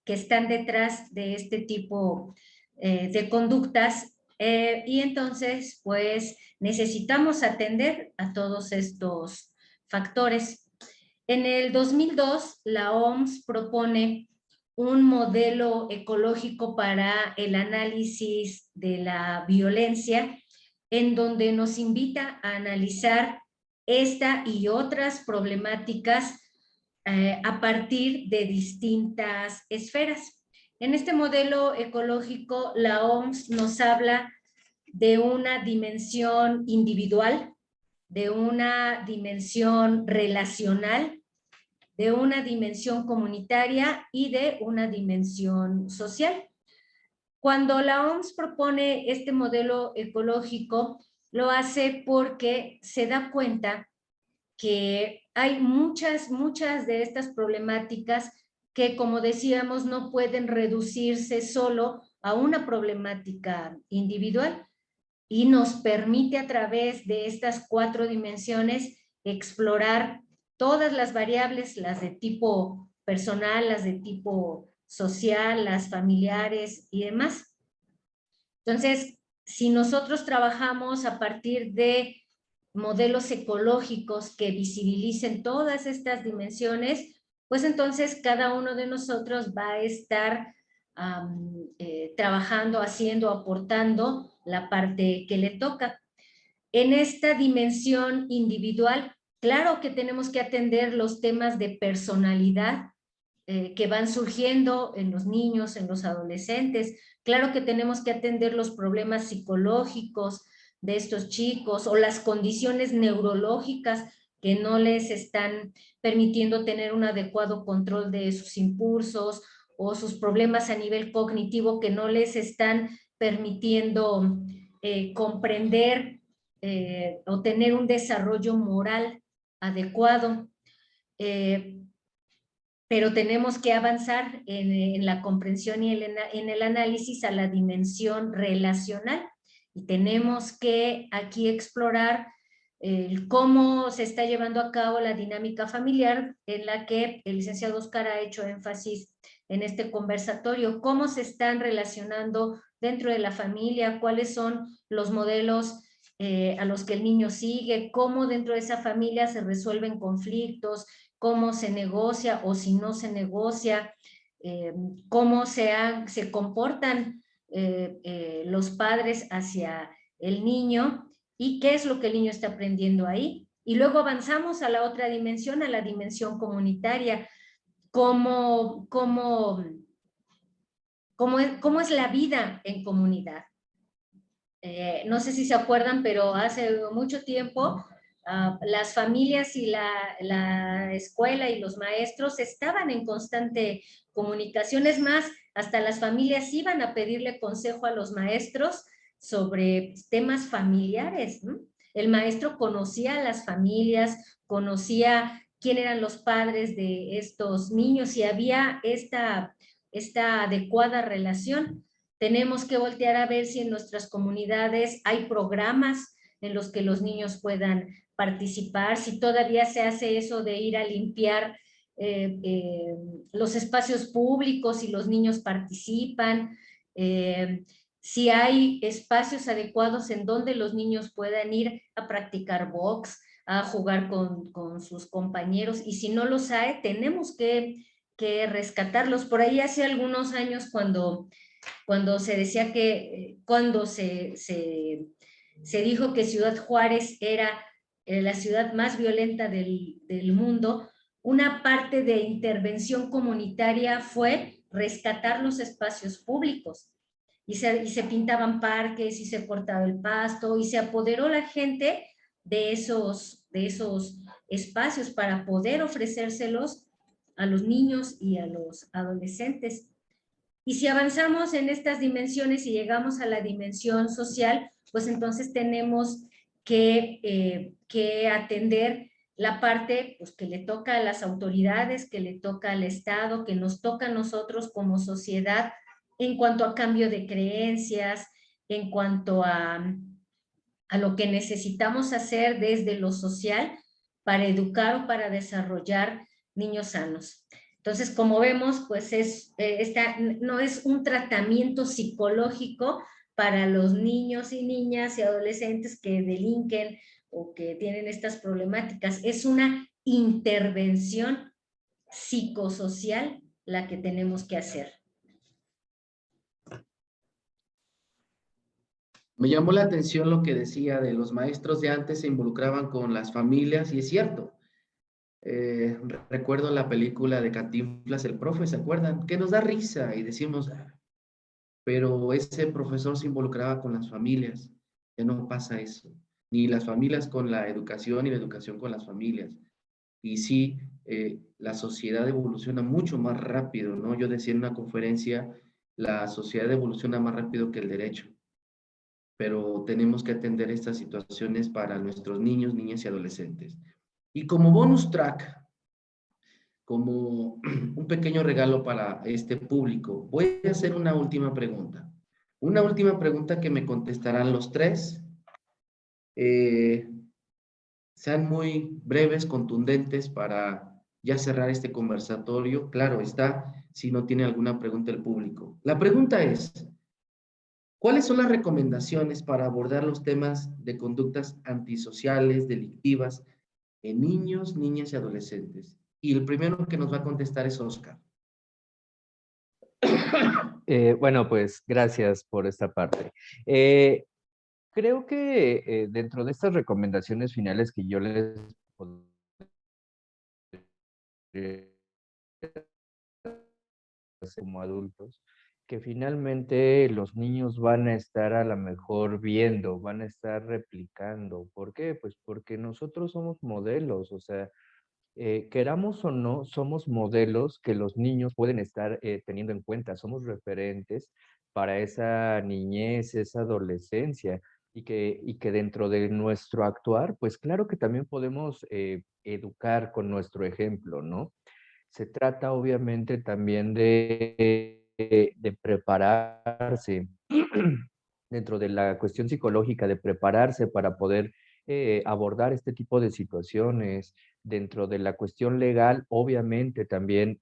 que están detrás de este tipo de conductas, y entonces, pues, necesitamos atender a todos estos factores. En el 2002, la OMS propone un modelo ecológico para el análisis de la violencia, en donde nos invita a analizar esta y otras problemáticas a partir de distintas esferas. En este modelo ecológico, la OMS nos habla de una dimensión individual, de una dimensión relacional de una dimensión comunitaria y de una dimensión social. Cuando la OMS propone este modelo ecológico, lo hace porque se da cuenta que hay muchas de estas problemáticas que, como decíamos, no pueden reducirse solo a una problemática individual, y nos permite a través de estas 4 dimensiones explorar todas las variables, las de tipo personal, las de tipo social, las familiares y demás. Entonces, si nosotros trabajamos a partir de modelos ecológicos que visibilicen todas estas dimensiones, pues entonces cada uno de nosotros va a estar trabajando, haciendo, aportando la parte que le toca. En esta dimensión individual, claro que tenemos que atender los temas de personalidad que van surgiendo en los niños, en los adolescentes. Claro que tenemos que atender los problemas psicológicos de estos chicos o las condiciones neurológicas que no les están permitiendo tener un adecuado control de sus impulsos, o sus problemas a nivel cognitivo que no les están permitiendo comprender o tener un desarrollo moral adecuado. Pero tenemos que avanzar en la comprensión y en el análisis a la dimensión relacional, y tenemos que aquí explorar cómo se está llevando a cabo la dinámica familiar, en la que el licenciado Oscar ha hecho énfasis en este conversatorio, cómo se están relacionando dentro de la familia, cuáles son los modelos a los que el niño sigue, cómo dentro de esa familia se resuelven conflictos, cómo se negocia o si no se negocia, cómo se comportan los padres hacia el niño y qué es lo que el niño está aprendiendo ahí. Y luego avanzamos a la otra dimensión, a la dimensión comunitaria, cómo es la vida en comunidad. No sé si se acuerdan, pero hace mucho tiempo las familias y la escuela y los maestros estaban en constante comunicación. Es más, hasta las familias iban a pedirle consejo a los maestros sobre temas familiares, ¿no? El maestro conocía a las familias, conocía quién eran los padres de estos niños y había esta adecuada relación. Tenemos que voltear a ver si en nuestras comunidades hay programas en los que los niños puedan participar, si todavía se hace eso de ir a limpiar los espacios públicos y los niños participan, si hay espacios adecuados en donde los niños puedan ir a practicar box, a jugar con sus compañeros, y si no los hay, tenemos que rescatarlos. Por ahí hace algunos años cuando se decía que, cuando se dijo que Ciudad Juárez era la ciudad más violenta del mundo, una parte de intervención comunitaria fue rescatar los espacios públicos. Y se pintaban parques, y se cortaba el pasto, y se apoderó la gente de esos espacios para poder ofrecérselos a los niños y a los adolescentes. Y si avanzamos en estas dimensiones y llegamos a la dimensión social, pues entonces tenemos que atender la parte pues, que le toca a las autoridades, que le toca al Estado, que nos toca a nosotros como sociedad en cuanto a cambio de creencias, en cuanto a lo que necesitamos hacer desde lo social para educar o para desarrollar niños sanos. Entonces, como vemos, pues no es un tratamiento psicológico para los niños y niñas y adolescentes que delinquen o que tienen estas problemáticas. Es una intervención psicosocial la que tenemos que hacer. Me llamó la atención lo que decía de los maestros de antes se involucraban con las familias, y es cierto. Recuerdo la película de Cantinflas, El Profe, ¿se acuerdan? Que nos da risa y decimos, pero ese profesor se involucraba con las familias. Ya no pasa eso. Ni las familias con la educación, ni la educación con las familias. y sí, la sociedad evoluciona mucho más rápido, ¿no? Yo decía en una conferencia, la sociedad evoluciona más rápido que el derecho, pero tenemos que atender estas situaciones para nuestros niños, niñas y adolescentes. Y como bonus track, como un pequeño regalo para este público, voy a hacer una última pregunta. Una última pregunta que me contestarán los tres. Sean muy breves, contundentes para ya cerrar este conversatorio. Claro está, si no tiene alguna pregunta el público. La pregunta es, ¿cuáles son las recomendaciones para abordar los temas de conductas antisociales, delictivas en niños, niñas y adolescentes? Y el primero que nos va a contestar es Oscar. Bueno, pues gracias por esta parte. Creo que dentro de estas recomendaciones finales que yo les podría hacer como adultos, que finalmente los niños van a estar a lo mejor viendo, van a estar replicando. ¿Por qué? Pues porque nosotros somos modelos, o sea, queramos o no, somos modelos que los niños pueden estar teniendo en cuenta, somos referentes para esa niñez, esa adolescencia, y que dentro de nuestro actuar, pues claro que también podemos educar con nuestro ejemplo, ¿no? Se trata obviamente también de prepararse dentro de la cuestión psicológica, de prepararse para poder abordar este tipo de situaciones. Dentro de la cuestión legal, obviamente también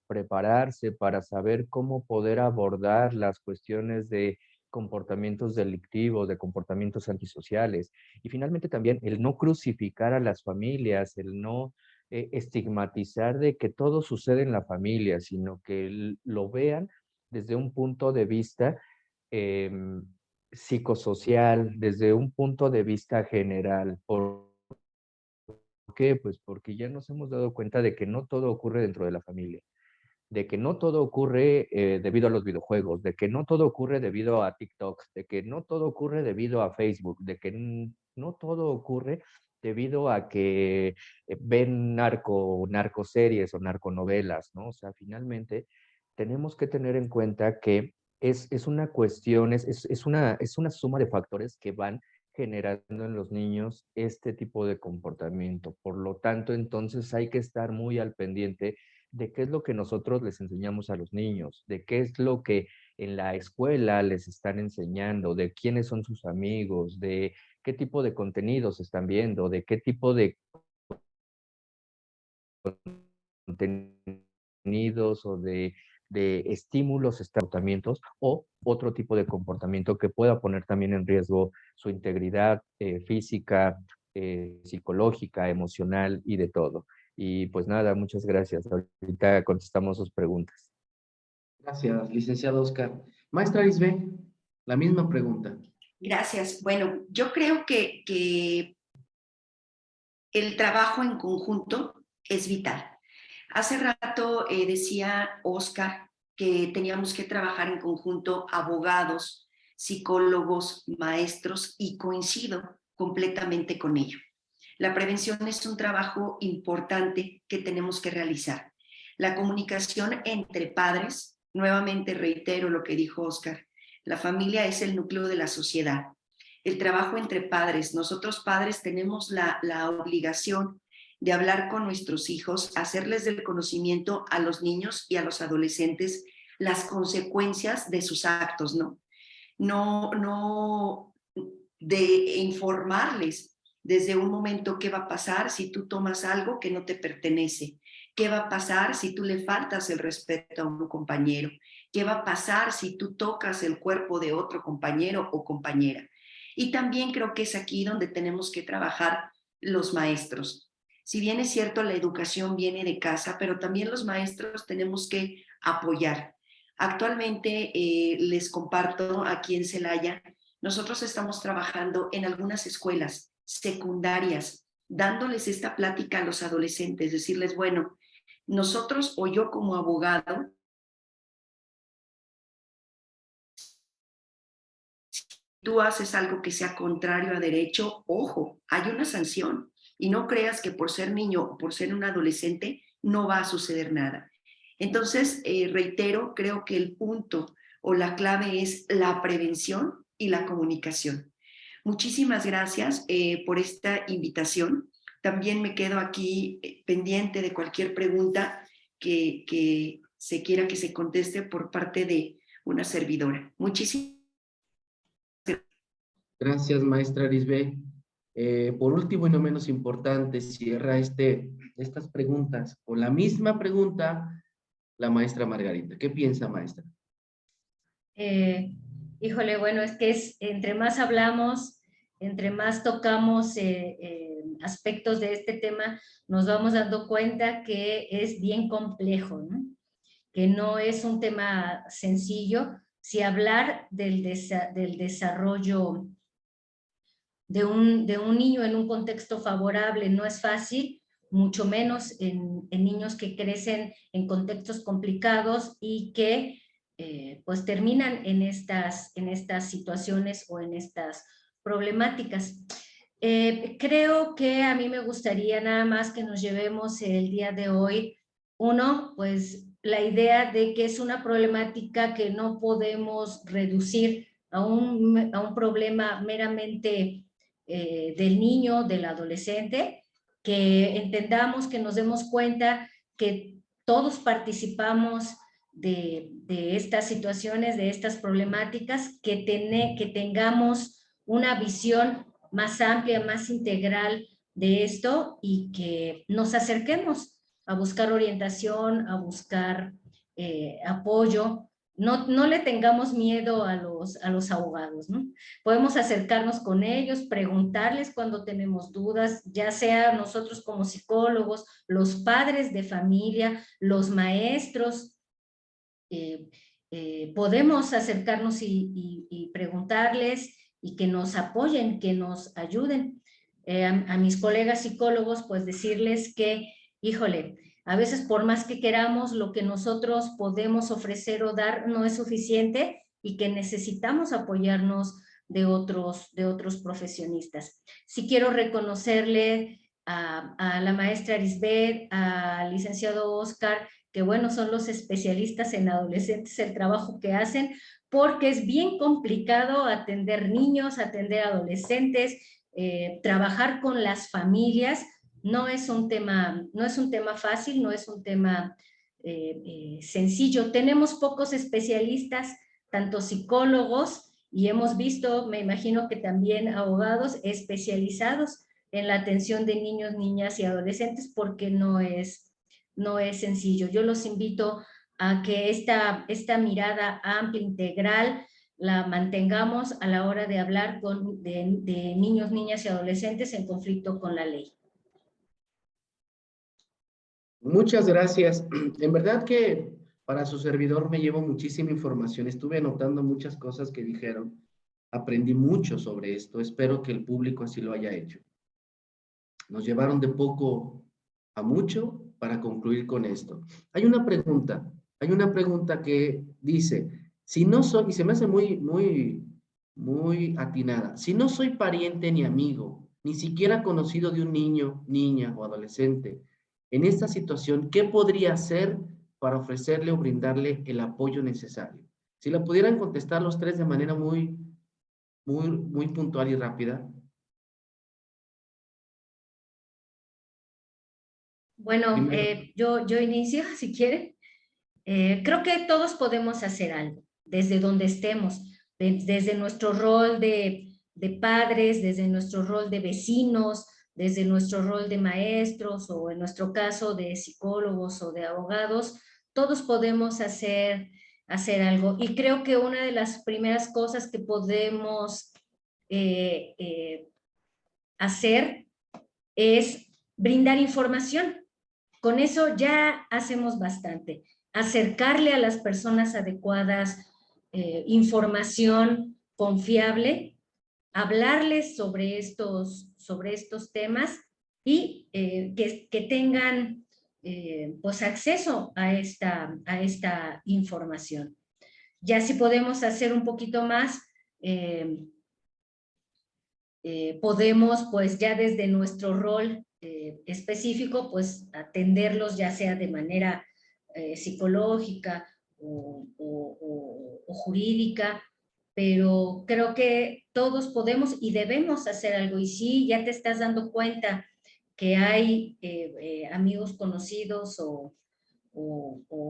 prepararse para saber cómo poder abordar las cuestiones de comportamientos delictivos, de comportamientos antisociales. Y finalmente también el no crucificar a las familias, el no estigmatizar de que todo sucede en la familia, sino que lo vean desde un punto de vista em, psicosocial, desde un punto de vista general. ¿Por qué? Pues porque ya nos hemos dado cuenta de que no todo ocurre dentro de la familia, de que no todo ocurre debido a los videojuegos, de que no todo ocurre debido a TikTok, de que no todo ocurre debido a Facebook, de que no todo ocurre debido a que ven narcoseries o narconovelas, ¿no? O sea, finalmente tenemos que tener en cuenta que es una cuestión, es una suma de factores que van generando en los niños este tipo de comportamiento. Por lo tanto, entonces hay que estar muy al pendiente de qué es lo que nosotros les enseñamos a los niños, de qué es lo que en la escuela les están enseñando, de quiénes son sus amigos, de qué tipo de contenidos están viendo, de qué tipo de contenidos o de estímulos, comportamientos o otro tipo de comportamiento que pueda poner también en riesgo su integridad física, psicológica, emocional y de todo. Y pues nada, muchas gracias. Ahorita contestamos sus preguntas. Gracias, licenciado Oscar. Maestra Isbe, la misma pregunta. Gracias. Bueno, yo creo que el trabajo en conjunto es vital. Hace rato decía Oscar que teníamos que trabajar en conjunto abogados, psicólogos, maestros, y coincido completamente con ello. La prevención es un trabajo importante que tenemos que realizar. La comunicación entre padres, nuevamente reitero lo que dijo Oscar, la familia es el núcleo de la sociedad. El trabajo entre padres, nosotros padres tenemos la obligación de hablar con nuestros hijos, hacerles del conocimiento a los niños y a los adolescentes las consecuencias de sus actos, ¿no? No de informarles desde un momento qué va a pasar si tú tomas algo que no te pertenece, qué va a pasar si tú le faltas el respeto a un compañero, qué va a pasar si tú tocas el cuerpo de otro compañero o compañera. Y también creo que es aquí donde tenemos que trabajar los maestros. Si bien es cierto, la educación viene de casa, pero también los maestros tenemos que apoyar. Actualmente les comparto aquí en Celaya, nosotros estamos trabajando en algunas escuelas secundarias, dándoles esta plática a los adolescentes, decirles, bueno, nosotros o yo como abogado, tú haces algo que sea contrario a derecho, ojo, hay una sanción. Y no creas que por ser niño o por ser un adolescente no va a suceder nada. Entonces, reitero, creo que el punto o la clave es la prevención y la comunicación. Muchísimas gracias por esta invitación. También me quedo aquí pendiente de cualquier pregunta que se quiera que se conteste por parte de una servidora. Muchísimas Gracias, maestra Lisbeth. Por último y no menos importante, cierra estas preguntas con la misma pregunta la maestra Margarita. ¿Qué piensa, maestra? Híjole, bueno, es que entre más hablamos, entre más tocamos aspectos de este tema, nos vamos dando cuenta que es bien complejo, ¿no? Que no es un tema sencillo. Si hablar del desarrollo de un niño en un contexto favorable no es fácil, mucho menos en niños que crecen en contextos complicados y que pues terminan en estas situaciones o en estas problemáticas. Creo que a mí me gustaría nada más que nos llevemos el día de hoy, uno, pues la idea de que es una problemática que no podemos reducir a un problema meramente del niño, del adolescente, que entendamos, que nos demos cuenta que todos participamos de estas situaciones, de estas problemáticas, que tengamos una visión más amplia, más integral de esto y que nos acerquemos a buscar orientación, a buscar apoyo. No le tengamos miedo a los abogados, ¿no? Podemos acercarnos con ellos, preguntarles cuando tenemos dudas, ya sea nosotros como psicólogos, los padres de familia, los maestros. Podemos acercarnos y preguntarles y que nos apoyen, que nos ayuden. A mis colegas psicólogos, pues decirles que, híjole, a veces por más que queramos, lo que nosotros podemos ofrecer o dar no es suficiente y que necesitamos apoyarnos de otros profesionistas. Sí quiero reconocerle a la maestra Lisbeth, al licenciado Oscar, que bueno, son los especialistas en adolescentes, el trabajo que hacen, porque es bien complicado atender niños, atender adolescentes, trabajar con las familias. No es un tema fácil, no es un tema sencillo. Tenemos pocos especialistas, tanto psicólogos, y hemos visto, me imagino que también abogados especializados en la atención de niños, niñas y adolescentes, porque no es sencillo. Yo los invito a que esta mirada amplia, integral, la mantengamos a la hora de hablar de niños, niñas y adolescentes en conflicto con la ley. Muchas gracias. En verdad que para su servidor me llevo muchísima información. Estuve anotando muchas cosas que dijeron. Aprendí mucho sobre esto. Espero que el público así lo haya hecho. Nos llevaron de poco a mucho para concluir con esto. Hay una pregunta que dice, si no soy, y se me hace muy atinada, si no soy pariente ni amigo, ni siquiera conocido de un niño, niña o adolescente, en esta situación, ¿qué podría hacer para ofrecerle o brindarle el apoyo necesario? Si la pudieran contestar los tres de manera muy puntual y rápida. Bueno, yo inicio, si quieren. Creo que todos podemos hacer algo, desde donde estemos, desde nuestro rol de padres, desde nuestro rol de vecinos, desde nuestro rol de maestros o en nuestro caso de psicólogos o de abogados, todos podemos hacer algo. Y creo que una de las primeras cosas que podemos hacer es brindar información. Con eso ya hacemos bastante. Acercarle a las personas adecuadas información confiable, hablarles sobre estos temas y que tengan pues acceso a esta información. Ya si podemos hacer un poquito más, podemos pues ya desde nuestro rol específico, pues atenderlos ya sea de manera psicológica o jurídica, pero creo que todos podemos y debemos hacer algo. Y sí, ya te estás dando cuenta que hay amigos conocidos o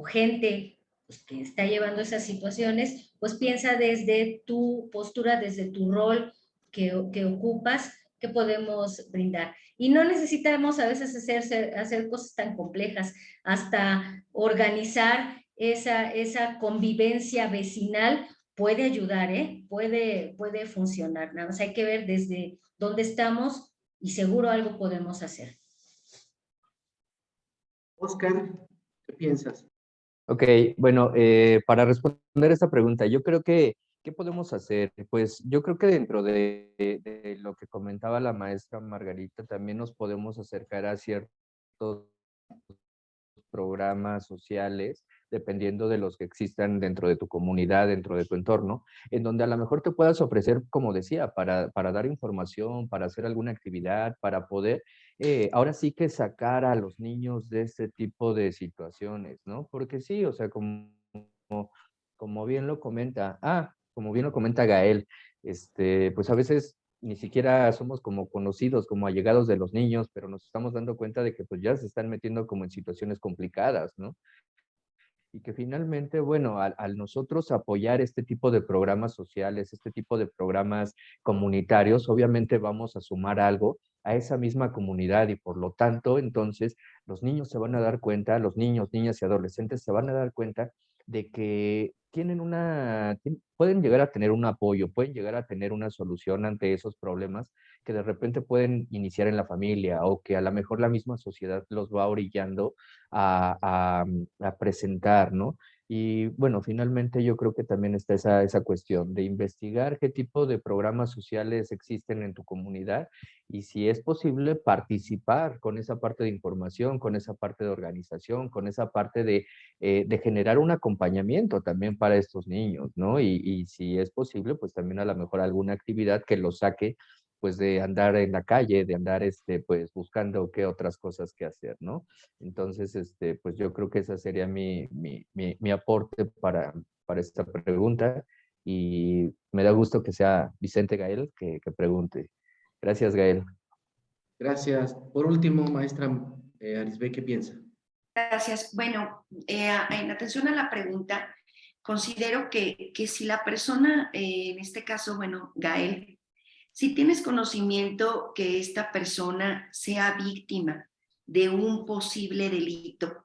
gente pues, que está llevando esas situaciones, pues piensa desde tu postura, desde tu rol que ocupas, que podemos brindar. Y no necesitamos a veces hacer cosas tan complejas, hasta organizar esa convivencia vecinal puede ayudar, puede funcionar. Nada más hay que ver desde dónde estamos y seguro algo podemos hacer. Oscar, ¿qué piensas? Ok, bueno, para responder esta pregunta, yo creo que, ¿qué podemos hacer? Pues yo creo que dentro de lo que comentaba la maestra Margarita, también nos podemos acercar a ciertos programas sociales, dependiendo de los que existan dentro de tu comunidad, dentro de tu entorno, en donde a lo mejor te puedas ofrecer, como decía, para dar información, para hacer alguna actividad, para poder, ahora sí que sacar a los niños de este tipo de situaciones, ¿no? Porque sí, o sea, como bien lo comenta, como bien lo comenta Gael, pues a veces ni siquiera somos como conocidos, como allegados de los niños, pero nos estamos dando cuenta de que pues ya se están metiendo como en situaciones complicadas, ¿no? Y que finalmente, bueno, al nosotros apoyar este tipo de programas sociales, este tipo de programas comunitarios, obviamente vamos a sumar algo a esa misma comunidad y por lo tanto, entonces, los niños se van a dar cuenta, los niños, niñas y adolescentes se van a dar cuenta de que pueden llegar a tener un apoyo, pueden llegar a tener una solución ante esos problemas que de repente pueden iniciar en la familia o que a lo mejor la misma sociedad los va orillando a presentar, ¿no? Y bueno, finalmente yo creo que también está esa cuestión de investigar qué tipo de programas sociales existen en tu comunidad y si es posible participar con esa parte de información, con esa parte de organización, con esa parte de generar un acompañamiento también para estos niños, ¿no? Y si es posible, pues también a lo mejor alguna actividad que los saque pues de andar en la calle, de andar pues buscando qué otras cosas que hacer, ¿no? Entonces, pues yo creo que ese sería mi aporte para esta pregunta y me da gusto que sea Vicente Gael que pregunte. Gracias, Gael. Gracias. Por último, maestra Arisbe, ¿qué piensa? Gracias. Bueno, en atención a la pregunta, considero que si la persona, en este caso, bueno, Gael, si tienes conocimiento que esta persona sea víctima de un posible delito,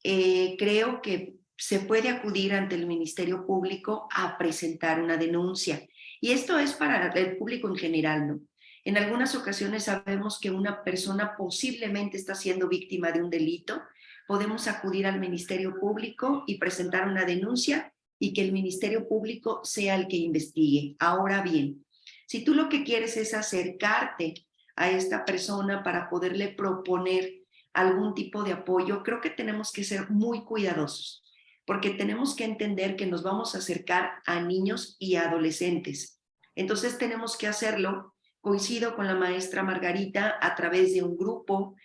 creo que se puede acudir ante el Ministerio Público a presentar una denuncia. Y esto es para el público en general, ¿no? En algunas ocasiones sabemos que una persona posiblemente está siendo víctima de un delito. Podemos acudir al Ministerio Público y presentar una denuncia y que el Ministerio Público sea el que investigue. Ahora bien, si tú lo que quieres es acercarte a esta persona para poderle proponer algún tipo de apoyo, creo que tenemos que ser muy cuidadosos, porque tenemos que entender que nos vamos a acercar a niños y adolescentes. Entonces tenemos que hacerlo, coincido con la maestra Margarita, a través de un grupo,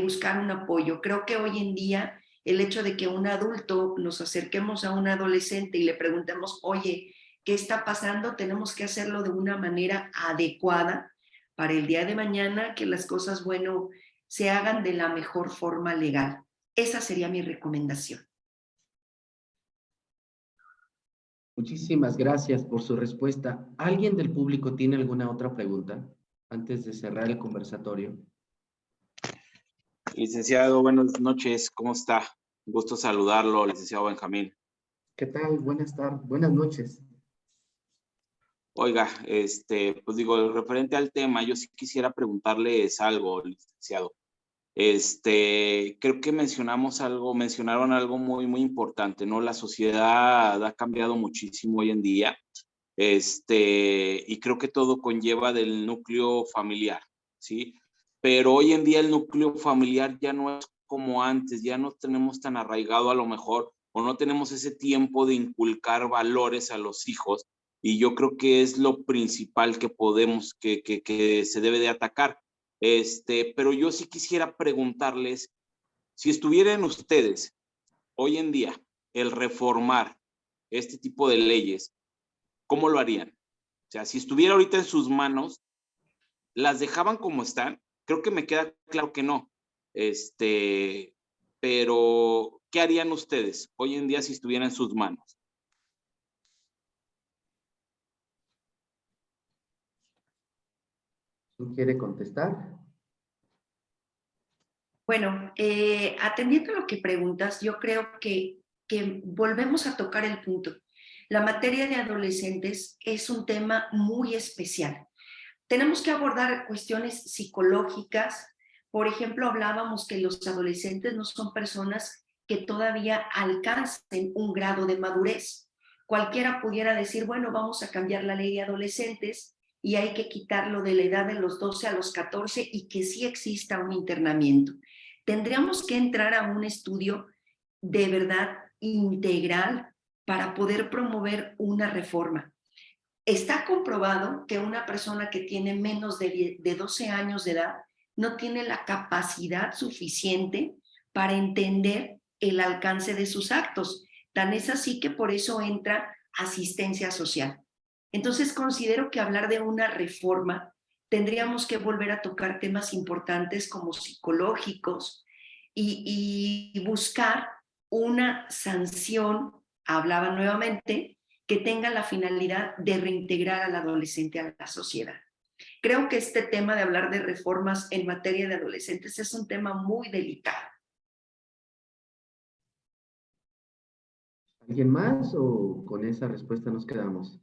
buscar un apoyo. Creo que hoy en día el hecho de que un adulto nos acerquemos a un adolescente y le preguntemos, oye, ¿qué está pasando? Tenemos que hacerlo de una manera adecuada para el día de mañana, que las cosas, bueno, se hagan de la mejor forma legal. Esa sería mi recomendación. Muchísimas gracias por su respuesta. ¿Alguien del público tiene alguna otra pregunta antes de cerrar el conversatorio? Licenciado, buenas noches, ¿cómo está? Un gusto saludarlo, licenciado Benjamín. ¿Qué tal? Buenas tardes, buenas noches. Oiga, pues digo, referente al tema, yo sí quisiera preguntarles algo, licenciado. Creo que mencionaron algo muy, muy importante, ¿no? La sociedad ha cambiado muchísimo hoy en día, y creo que todo conlleva del núcleo familiar, ¿sí? Pero hoy en día el núcleo familiar ya no es como antes, ya no tenemos tan arraigado a lo mejor, o no tenemos ese tiempo de inculcar valores a los hijos, y yo creo que es lo principal que se debe de atacar. Pero yo sí quisiera preguntarles, si estuvieran ustedes hoy en día el reformar este tipo de leyes, ¿cómo lo harían? O sea, si estuviera ahorita en sus manos, ¿las dejaban como están? Creo que me queda claro que no. Pero, ¿qué harían ustedes hoy en día si estuviera en sus manos? ¿Quién quiere contestar? Bueno, atendiendo a lo que preguntas, yo creo que volvemos a tocar el punto. La materia de adolescentes es un tema muy especial. Tenemos que abordar cuestiones psicológicas. Por ejemplo, hablábamos que los adolescentes no son personas que todavía alcancen un grado de madurez. Cualquiera pudiera decir, bueno, vamos a cambiar la ley de adolescentes y hay que quitarlo de la edad de los 12 a los 14 y que sí exista un internamiento. Tendríamos que entrar a un estudio de verdad integral para poder promover una reforma. Está comprobado que una persona que tiene menos de 12 años de edad no tiene la capacidad suficiente para entender el alcance de sus actos. Tan es así que por eso entra asistencia social. Entonces considero que hablar de una reforma tendríamos que volver a tocar temas importantes como psicológicos y buscar una sanción, hablaba nuevamente, que tenga la finalidad de reintegrar al adolescente a la sociedad. Creo que este tema de hablar de reformas en materia de adolescentes es un tema muy delicado. ¿Alguien más o con esa respuesta nos quedamos?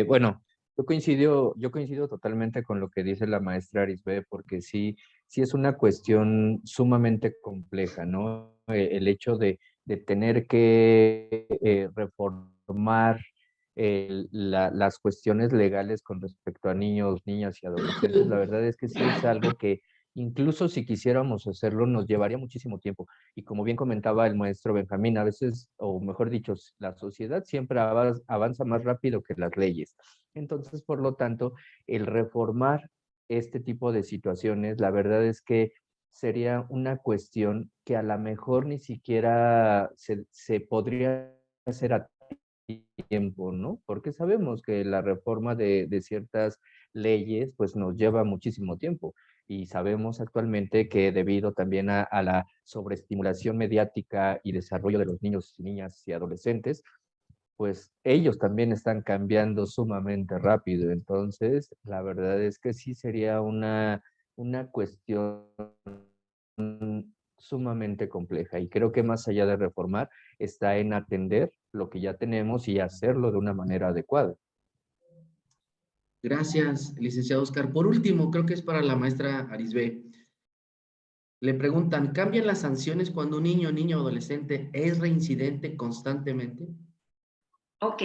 Bueno, yo coincido totalmente con lo que dice la maestra Arisbe, porque sí es una cuestión sumamente compleja, ¿no? El hecho de tener que reformar las cuestiones legales con respecto a niños, niñas y adolescentes, la verdad es que sí es algo que incluso si quisiéramos hacerlo nos llevaría muchísimo tiempo. Y como bien comentaba el maestro Benjamín, a veces, o mejor dicho, la sociedad siempre avanza más rápido que las leyes. Entonces, por lo tanto, el reformar este tipo de situaciones, la verdad es que sería una cuestión que a lo mejor ni siquiera se podría hacer a tiempo, ¿no? Porque sabemos que la reforma de ciertas leyes pues nos lleva muchísimo tiempo y sabemos actualmente que debido también a la sobreestimulación mediática y desarrollo de los niños, niñas y adolescentes, pues ellos también están cambiando sumamente rápido. Entonces, la verdad es que sí sería una cuestión sumamente compleja y creo que más allá de reformar está en atender lo que ya tenemos y hacerlo de una manera adecuada. Gracias, licenciado Oscar. Por último, creo que es para la maestra Arisbe. Le preguntan, ¿cambian las sanciones cuando un niño, niña o adolescente es reincidente constantemente? Ok,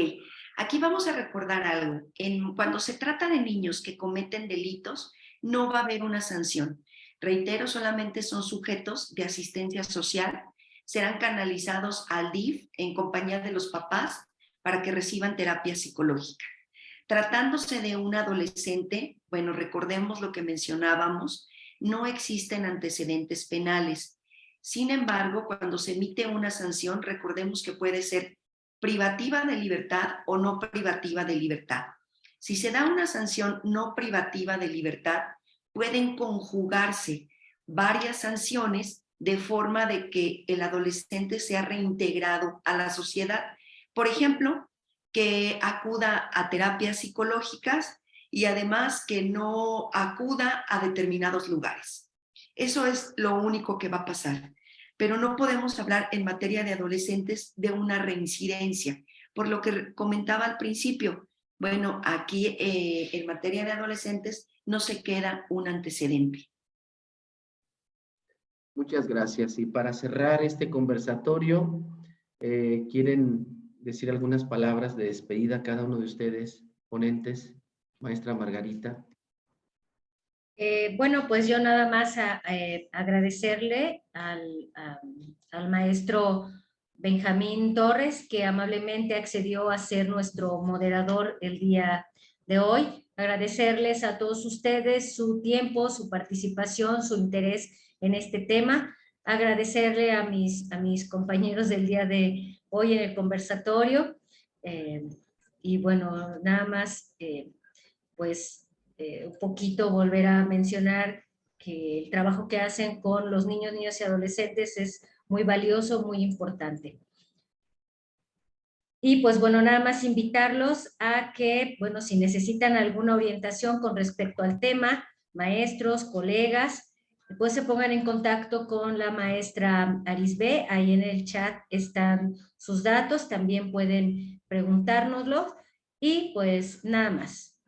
aquí vamos a recordar algo. Cuando se trata de niños que cometen delitos, no va a haber una sanción. Reitero, solamente son sujetos de asistencia social, serán canalizados al DIF en compañía de los papás para que reciban terapia psicológica. Tratándose de un adolescente, bueno, recordemos lo que mencionábamos, no existen antecedentes penales. Sin embargo, cuando se emite una sanción, recordemos que puede ser privativa de libertad o no privativa de libertad. Si se da una sanción no privativa de libertad, pueden conjugarse varias sanciones de forma de que el adolescente sea reintegrado a la sociedad. Por ejemplo, que acuda a terapias psicológicas y además que no acuda a determinados lugares. Eso es lo único que va a pasar. Pero no podemos hablar en materia de adolescentes de una reincidencia, por lo que comentaba al principio. Bueno, aquí en materia de adolescentes no se queda un antecedente. Muchas gracias. Y para cerrar este conversatorio, ¿quieren decir algunas palabras de despedida cada uno de ustedes, ponentes? Maestra Margarita. Bueno, pues yo nada más agradecerle al maestro Benjamín Torres, que amablemente accedió a ser nuestro moderador el día de hoy. Agradecerles a todos ustedes su tiempo, su participación, su interés en este tema. Agradecerle a mis compañeros del día de hoy en el conversatorio. Y bueno, nada más, un poquito volver a mencionar que el trabajo que hacen con los niños, niñas y adolescentes es muy valioso, muy importante. Y pues bueno, nada más invitarlos a que, bueno, si necesitan alguna orientación con respecto al tema, maestros, colegas, pues se pongan en contacto con la maestra Arisbe, ahí en el chat están sus datos, también pueden preguntárnoslo y pues nada más.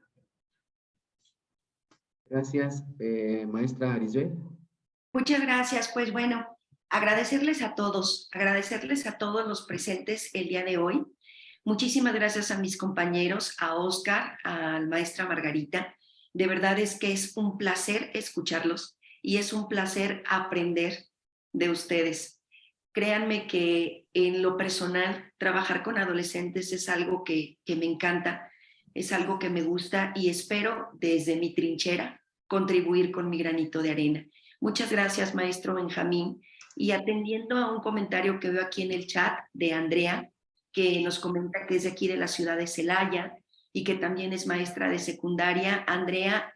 Gracias, maestra Arisbe. Muchas gracias. Pues bueno, agradecerles a todos los presentes el día de hoy. Muchísimas gracias a mis compañeros, a Oscar, a la maestra Margarita. De verdad es que es un placer escucharlos y es un placer aprender de ustedes. Créanme que en lo personal, trabajar con adolescentes es algo que me encanta, es algo que me gusta y espero desde mi trinchera contribuir con mi granito de arena. Muchas gracias, maestro Benjamín. Y atendiendo a un comentario que veo aquí en el chat de Andrea, que nos comenta que es de aquí de la ciudad de Celaya y que también es maestra de secundaria. Andrea,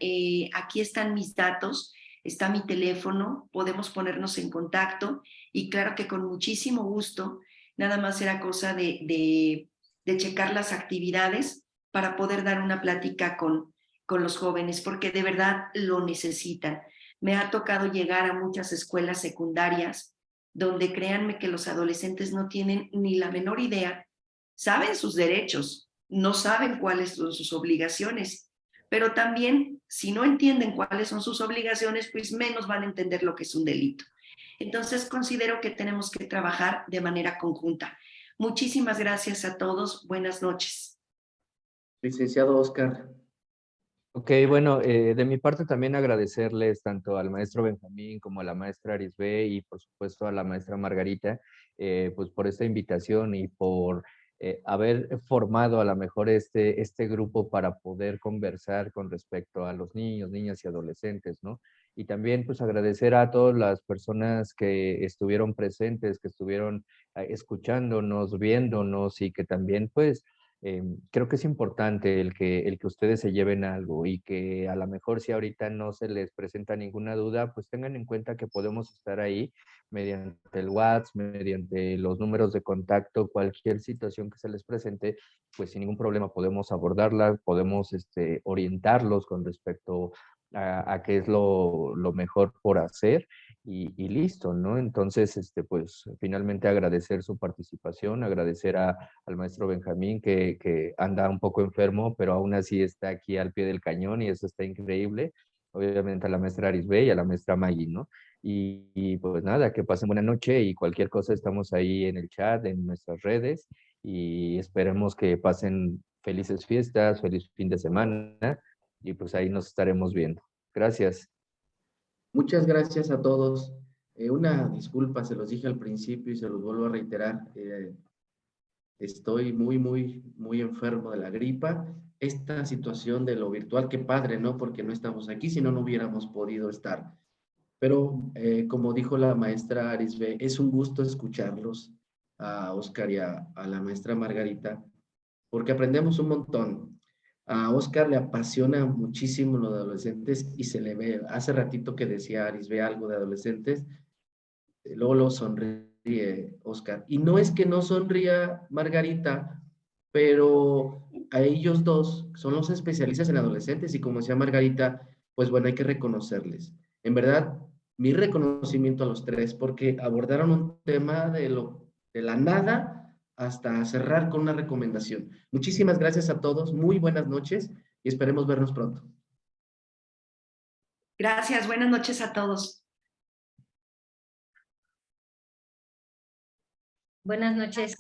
aquí están mis datos, está mi teléfono, podemos ponernos en contacto y claro que con muchísimo gusto, nada más era cosa de checar las actividades para poder dar una plática con los jóvenes, porque de verdad lo necesitan. Me ha tocado llegar a muchas escuelas secundarias donde créanme que los adolescentes no tienen ni la menor idea, saben sus derechos, no saben cuáles son sus obligaciones, pero también si no entienden cuáles son sus obligaciones, pues menos van a entender lo que es un delito. Entonces considero que tenemos que trabajar de manera conjunta. Muchísimas gracias a todos. Buenas noches. Licenciado Oscar. Ok, bueno, de mi parte también agradecerles tanto al maestro Benjamín como a la maestra Arisbe y por supuesto a la maestra Margarita, pues por esta invitación y por haber formado a lo mejor este grupo para poder conversar con respecto a los niños, niñas y adolescentes, ¿no? Y también pues agradecer a todas las personas que estuvieron presentes, que estuvieron escuchándonos, viéndonos y que también pues creo que es importante el que ustedes se lleven algo y que a lo mejor si ahorita no se les presenta ninguna duda, pues tengan en cuenta que podemos estar ahí mediante el WhatsApp, mediante los números de contacto, cualquier situación que se les presente, pues sin ningún problema podemos abordarla, podemos orientarlos con respecto a qué es lo mejor por hacer y listo, ¿no? Entonces, pues finalmente agradecer su participación, agradecer al maestro Benjamín que anda un poco enfermo, pero aún así está aquí al pie del cañón y eso está increíble. Obviamente a la maestra Arisbe y a la maestra Maggie, ¿no? Y pues nada, que pasen buena noche y cualquier cosa estamos ahí en el chat, en nuestras redes y esperemos que pasen felices fiestas, feliz fin de semana y pues ahí nos estaremos viendo. Gracias. Muchas gracias a todos. Una disculpa, se los dije al principio y se los vuelvo a reiterar. Estoy muy enfermo de la gripa. Esta situación de lo virtual, qué padre, ¿no? Porque no estamos aquí, si no, no hubiéramos podido estar. Pero como dijo la maestra Arisbe, es un gusto escucharlos, a Oscar y a la maestra Margarita, porque aprendemos un montón. A Oscar le apasiona muchísimo lo de adolescentes y se le ve, hace ratito que decía Arisbe algo de adolescentes, luego lo sonríe Oscar. Y no es que no sonría Margarita, pero a ellos dos son los especialistas en adolescentes y como decía Margarita, pues bueno, hay que reconocerles. En verdad, mi reconocimiento a los tres porque abordaron un tema de la nada hasta cerrar con una recomendación. Muchísimas gracias a todos, muy buenas noches y esperemos vernos pronto. Gracias, buenas noches a todos. Buenas noches.